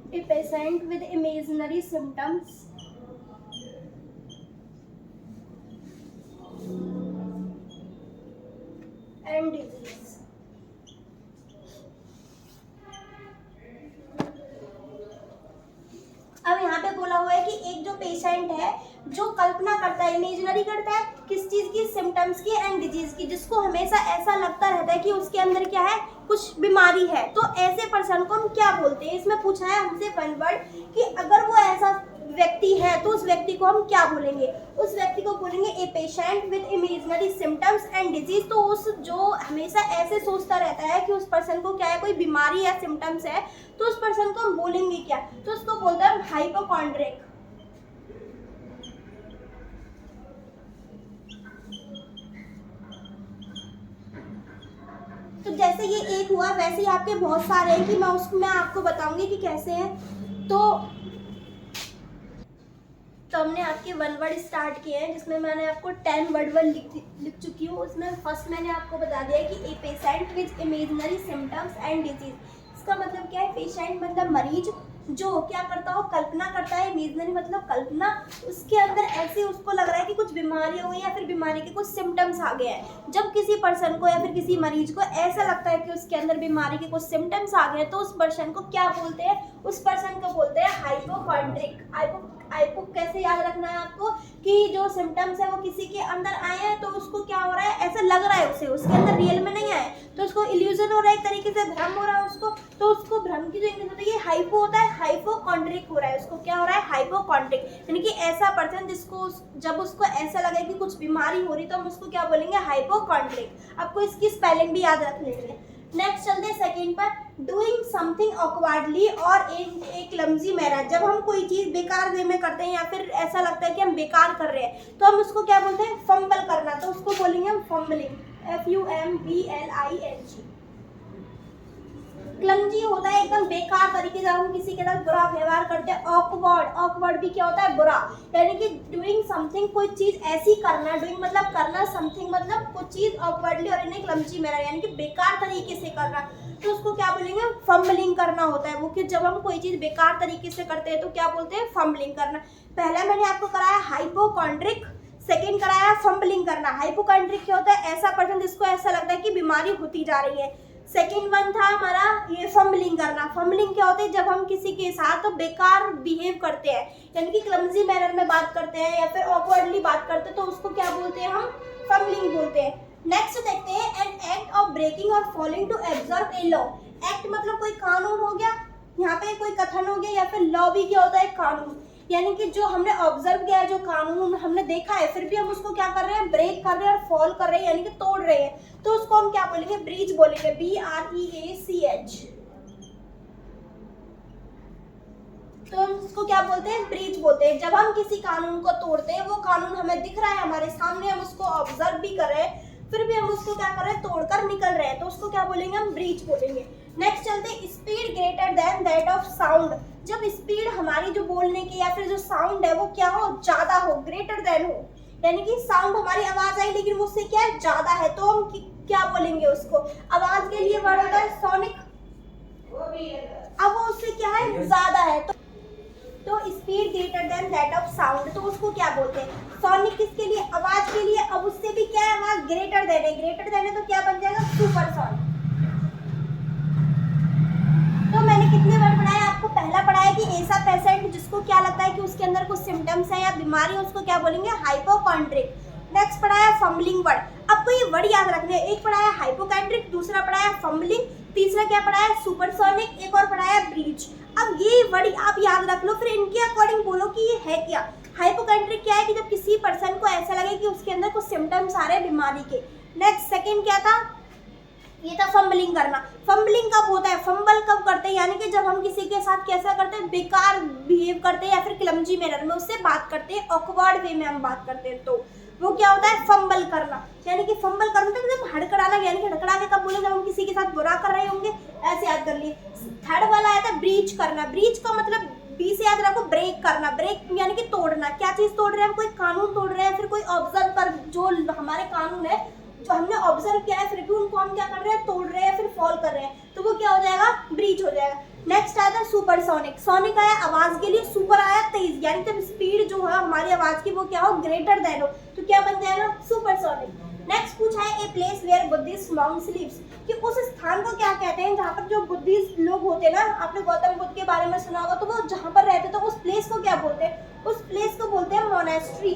A patient with imaginary symptoms and disease। अब यहाँ पे बोला हुआ है कि एक जो पेशेंट है जो कल्पना करता है, इमेजिनरी करता है किस चीज की, सिम्टम्स की एंड डिजीज की, जिसको हमेशा ऐसा लगता रहता है कि उसके अंदर क्या है, कुछ बीमारी है। तो ऐसे पर्सन को हम क्या बोलते हैं? इसमें पूछा है हमसे 1 वर्ड कि अगर वो ऐसा व्यक्ति है तो उस व्यक्ति को हम क्या बोलेंगे? उस व्यक्ति को बोलेंगे a patient with imaginary symptoms and disease. तो उस जो हमेशा ऐसे सोचता रहता है कि उस पर्सन को क्या है, कोई बीमारी या सिम्टम्स है, तो उस पर्सन को हम बोलेंगे क्या? तो उसको बोलते हैं हाइपोकॉन्ड्रिक। तो जैसे ये एक हुआ वैसे ही आपके बहुत सारे हैं कि मैं आपको बताऊंगी कि कैसे हैं। तो हमने आपके 1 वर्ड स्टार्ट किए हैं जिसमें मैंने आपको 10 वर्ड लिख चुकी हूँ। उसमें फर्स्ट मैंने आपको बता दिया है कि a patient with imaginary symptoms and disease. इसका मतलब क्या है? पेशेंट मतलब मरीज जो क्या करता हो, कल्पना करता है। इमेजिनरी मतलब कल्पना, उसके अंदर ऐसे उसको लग रहा है कि कुछ बीमारी हो गई या फिर बीमारी के कुछ सिम्टम्स आ गए हैं। जब किसी पर्सन को या फिर किसी मरीज को ऐसा लगता है कि उसके अंदर बीमारी के कुछ सिम्टम्स आ गए तो उस पर्सन को क्या बोलते हैं? उस पर्सन को बोलते हैं हाइपोकॉन्ड्रिक। हाइपो कैसे याद रखना है आपको कि जो सिम्टम्स है वो किसी के अंदर आए हैं तो उसको क्या हो रहा है, ऐसा लग रहा है उसे, उसके अंदर रियल में नहीं आए तो उसको इल्यूजन हो रहा है, एक तरीके से भ्रम हो रहा है उसको। तो उसको भ्रम की जो इंग्लिश होती है हाइपो होता है, हाइपोकॉन्ड्रिक हो रहा है। उसको क्या हो रहा है? हाइपोकॉन्ड्रिक। यानी कि ऐसा पर्सन जिसको जब उसको ऐसा लगे कि कुछ बीमारी हो रही तो हम उसको क्या बोलेंगे? हाइपोकॉन्ड्रिक। आपको इसकी स्पेलिंग भी याद रख लेंगे। नेक्स्ट चलते हैं सेकंड पर, डूइंग समथिंग ऑकवर्डली और इन ए क्लमजी मैनर। जब हम कोई चीज बेकार वे में करते हैं या फिर ऐसा लगता है कि हम बेकार कर रहे हैं तो हम उसको क्या बोलते हैं? फंबल करना। तो उसको बोलेंगे हम फंबलिंग, FUMBLING। क्लमजी होता है एकदम बेकार तरीके से हम किसी के साथ बुरा व्यवहार करते हैं। ऑकवर्ड भी क्या होता है? बुरा। यानी कि डूइंग समथिंग, कोई चीज ऐसी करना, डूइंग मतलब करना, समथिंग मतलब कोई चीज ऑकवर्डली और इन ए क्लमजी मैनर यानी कि बेकार तरीके से करना। तो उसको क्या बोलेंगे? फंबलिंग करना होता है वो, कि जब हम कोई चीज बेकार तरीके से करते हैं तो क्या बोलते हैं? फंबलिंग करना। पहला मैंने आपको कराया हाइपोकॉन्ड्रिक, सेकंड कराया फंबलिंग करना। हाइपोकॉन्ड्रिक क्या होता है? ऐसा पर्सन जिसको ऐसा लगता है कि बीमारी होती जा रही है। सेकंड वन था हमारा ये फंबलिंग करना। फंबलिंग क्या होता है? जब हम किसी के साथ तो बेकार बिहेव करते हैं, यानी कि क्लमजी मैनर में बात करते हैं या फिर ऑकवर्डली बात करते हैं तो उसको क्या बोलते हैं? हम फंबलिंग बोलते हैं। नेक्स्ट देखते हैं एन एक्ट ऑफ ब्रेकिंग और following to observe a law. Act मतलब कोई कानून हो गया, यहाँ पे कोई कथन हो गया, या फिर लॉ भी क्या होता है? कानून। यानी कि जो हमने ऑब्जर्व किया है, जो कानून हमने देखा है, फिर भी हम उसको क्या कर रहे हैं? ब्रेक कर रहे हैं और फॉल कर रहे हैं यानी कि तोड़ रहे हैं। तो उसको हम क्या बोलेंगे? ब्रीच बोलेंगे, BREACH। तो हम उसको क्या बोलते हैं? ब्रीच बोलते हैं। जब हम किसी कानून को तोड़ते हैं, वो कानून हमें दिख रहा है हमारे सामने, हम उसको ऑब्जर्व भी कर रहे हैं, फिर भी हम उसको क्या कर रहे हैं? तोड़कर निकल रहे हैं, तो उसको क्या बोलेंगे? हम ब्रीच बोलेंगे। नेक्स्ट चलते हैं speed greater than that of sound. जब स्पीड हमारी जो बोलने की या फिर जो साउंड है वो क्या हो? ज्यादा हो, ग्रेटर देन हो। यानी कि साउंड हमारी आवाज आई लेकिन मुझसे क्या है? ज्यादा है, तो हम क्या बोलेंगे उसको? आवाज के लिए वर्ड होता है सोनिक, अब वो उससे क्या है? ज्यादा है। तो speed greater than that of sound, तो उसको क्या बोलते हैं? सोनिक किसके लिए? आवाज के लिए। अब उससे भी क्या है? आवाज ग्रेटर देन है, ग्रेटर देन है तो क्या बन जाएगा? सुपरसोनिक। तो मैंने कितने वर्ड पढ़ाए आपको? पहला पढ़ाया कि ऐसा पेशेंट जिसको क्या लगता है कि उसके अंदर कुछ सिम्टम्स है या बीमारी है उसको क्या बोलेंगे? हाइपोकॉन्ड्रिक। नेक्स्ट पढ़ाया फंबलिंग वर्ड। आपको ये वर्ड याद रखने हैं। एक पढ़ाया हाइपोकॉन्ड्रिक, दूसरा पढ़ाया फंबलिंग, तीसरा क्या पढ़ा है, सुपरसोनिक, एक और पढ़ा है ब्रीच। अब ये वर्ड आप याद रख लो, फिर इनके अकॉर्डिंग बोलो कि ये है क्या। हाइपोकेंड्रिक क्या है कि जब किसी पर्सन को ऐसा लगे कि उसके अंदर कुछ सिम्टम्स आ रहे हैं बीमारी के। नेक्स्ट सेकंड क्या था, ये था फंबलिंग करना। फंबलिंग कब होता है, फंबल कब करते हैं, यानी कि जब हम किसी के साथ कैसा करते हैं, बेकार बिहेव करते हैं या फिर क्लमजी मैनर में उससे बात करते हैं, ऑकवर्ड वे में हम बात करते हैं, तो वो क्या होता है, फंबल करना। यानी कि फंबल करना तो एकदम हड़कड़ाना, यानी कि हड़कड़ा के कब बोले, जब हम किसी के साथ बुरा कर रहे होंगे, ऐसे याद कर लिए। थर्ड वाला आया था ब्रीच करना। ब्रीच का मतलब बी से याद रखो, ब्रेक करना। ब्रेक यानी कि तोड़ना। क्या चीज तोड़ रहे हैं, कोई कानून तोड़ रहे हैं, फिर कोई ऑब्जर्व कर, जो हमारे कानून है जो हमने ऑब्जर्व किया है, फिर भी उनको हम क्या कर रहे हैं, तोड़ रहे हैं, फिर फॉल कर रहे हैं, तो वो क्या हो जाएगा, ब्रीच हो जाएगा। नेक्स्ट आया था सुपरसोनिक। सोनिक आया आवाज के लिए, सुपर आया तेज, यानी जब स्पीड जो है हमारी आवाज की वो क्या हो, ग्रेटर देन हो, तो क्या बन जाएगा, सुपरसोनिक। नेक्स्ट पूछा है a place where Buddhist monks lives, कि उस स्थान को क्या कहते हैं जहाँ पर जो बुद्धिस्ट लोग होते हैं ना, आपने गौतम बुद्ध के बारे में सुना होगा, तो वो जहाँ पर रहते तो उस प्लेस को क्या बोलते हैं, उस प्लेस को बोलते हैं मोनेस्ट्री,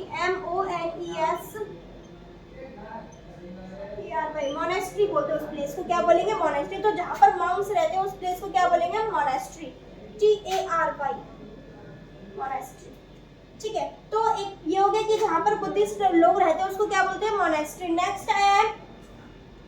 मोनेस्ट्री बोलते हैं उस प्लेस को, क्या बोलेंगे, मोनेस्ट्री। तो जहाँ पर मॉन्क्स रहते हैं उस प्लेस को क्या बोलेंगे, मोनेस्ट्री, TARY, मोनेस्ट्री। ठीक है, तो एक ये हो गया कि जहाँ पर बुद्धिस्ट लोग रहते हैं उसको क्या बोलते हैं, मोनेस्ट्री। नेक्स्ट है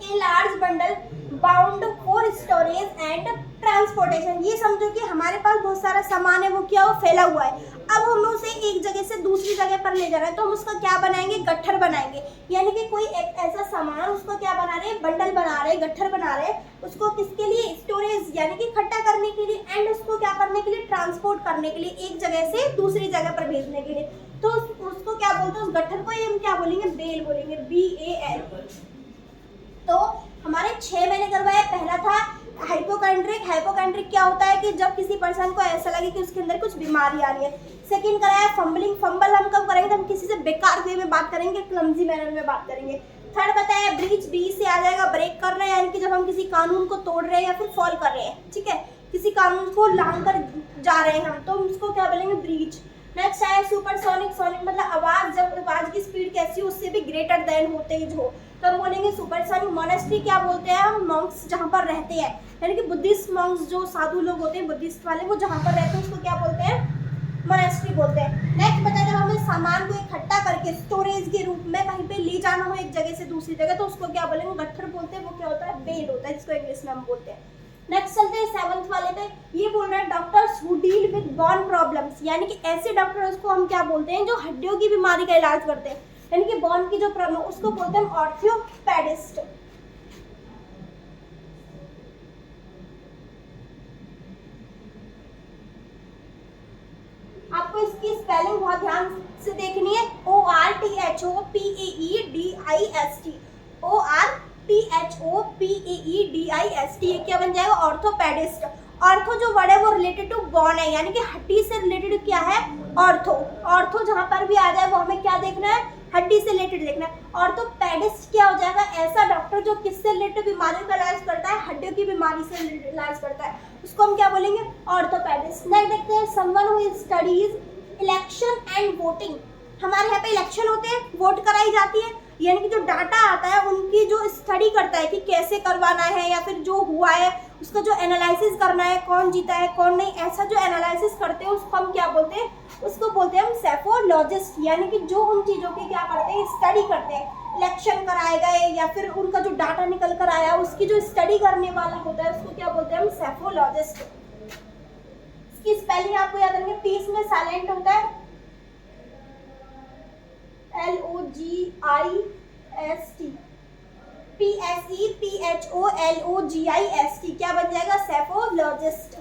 a large bundle bound for storage and transportation. ये समझो कि हमारे पास बहुत सारा सामान है, वो क्या हो, फैला हुआ है, अब हमें उसे एक जगह से दूसरी जगह पर ले जाना है, तो हम उसका क्या बनाएंगे, गट्ठर बनाएंगे। यानी कि कोई एक ऐसा सामान, उसको क्या बना रहे हैं, बंडल बना रहे हैं, गट्ठर बना रहे हैं, उसको किसके लिए, स्टोरेज यानी कि इकट्ठा करने के लिए, एंड उसको क्या करने के लिए, ट्रांसपोर्ट करने के लिए, एक जगह से दूसरी जगह पर भेजने के लिए। तो उसको क्या बोलते हैं, उस गट्ठर को हम क्या बोलेंगे, बेल बोलेंगे, BAL। तो हमारे 6 मैंने करवाया। पहला था हाइपोकेंड्रिक। हाइपोकेंड्रिक क्या होता है कि जब किसी पर्सन को ऐसा लगे कि उसके अंदर कुछ बीमारी आ रही है। सेकंड कराया फंबलिंग। फंबल हम कब करेंगे, तो हम किसी से बेकार वे में बात करेंगे, क्लमजी मैनर में बात करेंगे। थर्ड बताया ब्रीच। ब्रीच से आ जाएगा ब्रेक कर रहे हैं, यानी कि जब हम किसी कानून को तोड़ रहे हैं या फिर फॉल कर रहे हैं, ठीक है, किसी कानून को लांघ कर जा रहे हैं हम, तो उसको क्या बोलेंगे, ब्रीच। नेक्स्ट आया सुपरसोनिक। सोनिक मतलब आवाज, जब आवाज की स्पीड कैसी हो, उससे भी ग्रेटर देन हो, तेज हो, तो हम बोलेंगे सुपरसोनिक। मोनेस्ट्री क्या बोलते हैं हम, मॉन्क्स जहाँ पर रहते हैं, यानी कि बुद्धिस्ट मॉन्क्स जो साधु लोग होते हैं, बुद्धिस्ट वाले, वो जहाँ पर रहते हैं उसको क्या बोलते हैं, मोनेस्ट्री बोलते हैं। नेक्स्ट बताया जब हमें सामान को इकट्ठा करके स्टोरेज के रूप में कहीं पे ले जाना हो एक जगह से दूसरी जगह, तो उसको क्या बोलेंगे, गट्ठर बोलते हैं, वो क्या होता है, बेल होता है, जिसको इंग्लिश में हम बोलते हैं। नेक्स्ट चलते हैं 7th वाले पे। ये बोल रहा है doctors who deal with bone problems, यानी कि ऐसे डॉक्टर्स को हम क्या बोलते हैं जो हड्डियों की बीमारी का इलाज करते हैं, यानी कि बोन की जो प्रॉब्लम, उसको बोलते हैं ऑर्थोपेडिस्ट। आपको इसकी स्पेलिंग बहुत ध्यान से देखनी है, ORTHOPAEDIST, ORTHOPAEDIST, ये क्या बन जाएगा, ऑर्थोपेडिस्ट। ऑर्थो जो वर्ड है वो रिलेटेड टू बोन है, यानी कि हड्डी से रिलेटेड क्या है, ऑर्थो। ऑर्थो जहां पर भी आ जाए वो हमें क्या देखना है, हड्डी से रिलेटेड देखना है। ऑर्थोपेडिस्ट क्या हो जाएगा, ऐसा डॉक्टर जो किससे रिलेटेड बीमारियों का इलाज करता है, हड्डियों की बीमारी से इलाज करता है, उसको हम क्या बोलेंगे, ऑर्थोपेडिस्ट। नेक्स्ट देखते हैं someone who studies election and voting. हमारे यहाँ पे इलेक्शन होते हैं, वोट कराई जाती है, यानी कि जो डाटा आता है उनकी जो स्टडी करता है कि कैसे करवाना है, या फिर जो हुआ है उसका जो एनालिसिस करना है, कौन जीता है कौन नहीं, ऐसा जो एनालिसिस करते हैं उसको हम क्या बोलते हैं, उसको बोलते हैं हम सेफोलॉजिस्ट, यानी कि जो उन चीज़ों की क्या करते हैं, स्टडी करते हैं। इलेक्शन कराए गए या फिर उनका जो डाटा निकल कर आया उसकी जो स्टडी करने वाला होता है उसको क्या बोलते हैं हम, सेफोलॉजिस्ट। इसकी स्पेलिंग आपको याद रखेंगे, P इसमें साइलेंट होता है, LOGIST, PSEPHOLOGIST, क्या बन जाएगा, सेफोलॉजिस्ट।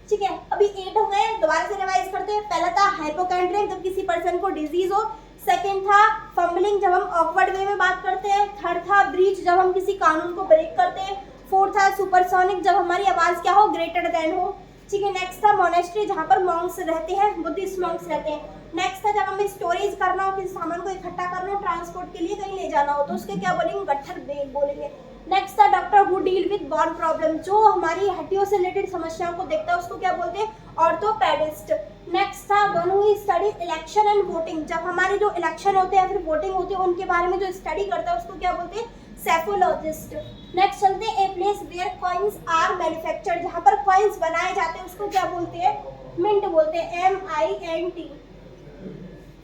ठीक है, अभी 8 हो गए, दोबारा से रिवाइज करते हैं। पहला था हाइपोकेंड्रिक, जब किसी पर्सन को डिजीज हो। सेकंड था फंबलिंग, जब हम ऑकवर्ड वे में बात करते हैं। थर्ड था ब्रीच, जब हम किसी कानून को ब्रेक करते हैं। फोर्थ था सुपरसोनिक, जब हमारी आवाज क्या हो, ग्रेटर देन हो। ठीक है, नेक्स्ट था मोनेस्ट्री, जहाँ पर मॉन्क्स रहते हैं, बुद्धिस्ट मॉन्क्स रहते हैं। नेक्स्ट था जब हमें स्टोरेज करना हो, किसी सामान को इकट्ठा करना हो, ट्रांसपोर्ट के लिए कहीं ले जाना हो, तो उसके क्या बोलेंगे, गट्ठर बेल बोलेंगे। नेक्स्ट था doctor who deal with bone problem, जो हमारी हड्डियों से रिलेटेड समस्याओं को देखता है, उसको क्या बोलते हैं, ऑर्थोपेडिस्ट। नेक्स्ट था one who study election and voting, जब हमारे जो इलेक्शन होते हैं या फिर वोटिंग होती है उनके बारे में जो स्टडी करता है उसको क्या बोलते हैं, सेफोलॉजिस्ट। नेक्स्ट चलते हैं, a place where coins are manufactured, जहाँ पर कॉइन्स बनाए जाते हैं उसको क्या बोलते हैं? मिंट बोलते हैं, MINT।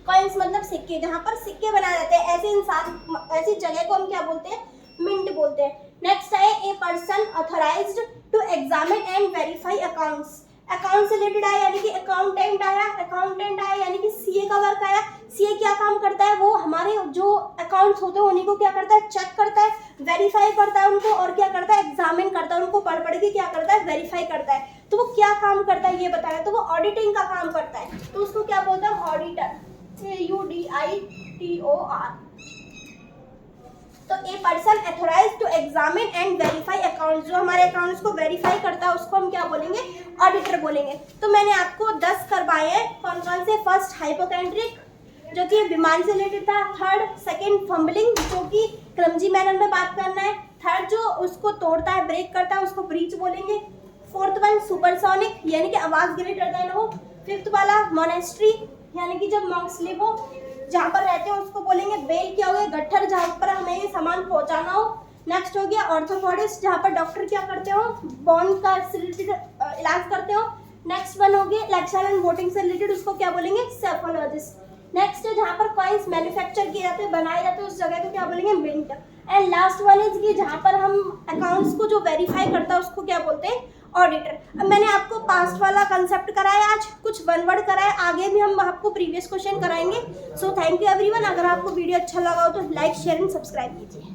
कॉइन्स मतलब सिक्के, जहाँ पर सिक्के बनाए जाते हैं ऐसे इंसान ऐसी जगह को हम क्या बोलते हैं? मिंट बोलते हैं। नेक्स्ट है, a person authorised to examine and verify accounts. Account से रिलेटेड आया यानी कि अकाउंटेंट आया यानी कि सीए का वर्क आया। सीए क्या काम करता है? वो हमारे जो अकाउंट्स होते हैं उन्हीं को क्या करता है? चेक करता है, वेरीफाई करता है उनको, और क्या करता है? एग्जामिन करता है उनको, पढ़ के क्या करता है? वेरीफाई करता है। तो वो क्या काम करता है ये बताया, तो वो ऑडिटिंग का काम करता है, तो उसको क्या बोलते हैं? Auditor, AUDITOR। तो a person authorise to examine and verify accounts, जो हमारे अकाउंट्स को वेरीफाई करता है उसको हम क्या बोलेंगे? ऑडिटर बोलेंगे। तो मैंने आपको 10 करवाए हैं, कौन कौन से? फर्स्ट हाइपोकेंड्रिक, जो कि बीमारी से रिलेटेड था। थर्ड, सेकंड फंबलिंग, जो कि क्लमजी मैनर में बात करना है। थर्ड, जो उसको तोड़ता है, ब्रेक करता है, उसको ब्रीच बोलेंगे। फोर्थ वन, सुपरसोनिक, यानी कि आवाज गिरे डरता है ना वो। फिफ्थ वाला, मोनेस्ट्री, यानी कि जब मॉन्क्स लिव हो, जहाँ पर रहते हैं उसको बोलेंगे बेल। क्या हो गया? गट्ठर, जहाँ पर हमें ये सामान पहुँचाना हो। नेक्स्ट हो गया ऑर्थोपोडिस्ट, जहाँ पर डॉक्टर क्या करते हो? बोन का रिलेटेड इलाज करते हो। नेक्स्ट वन हो गया इलेक्शन एंड वोटिंग से रिलेटेड, उसको क्या बोलेंगे? सेफोलॉजिस्ट। नेक्स्ट है जहाँ पर कॉइन्स मैन्युफैक्चर किए जाते हैं, बनाए जाते हैं, उस जगह को क्या बोलेंगे? Mint. And last one is कि जहाँ पर हम अकाउंट्स को जो वेरीफाई करता है उसको क्या बोलते हैं? ऑडिटर। अब मैंने आपको पास्ट वाला कंसेप्ट कराया, आज कुछ वन वर्ड कराया, आगे भी हम आपको प्रीवियस क्वेश्चन कराएंगे। So thank you everyone. अगर आपको वीडियो अच्छा लगा हो तो लाइक, शेयर एंड सब्सक्राइब कीजिए।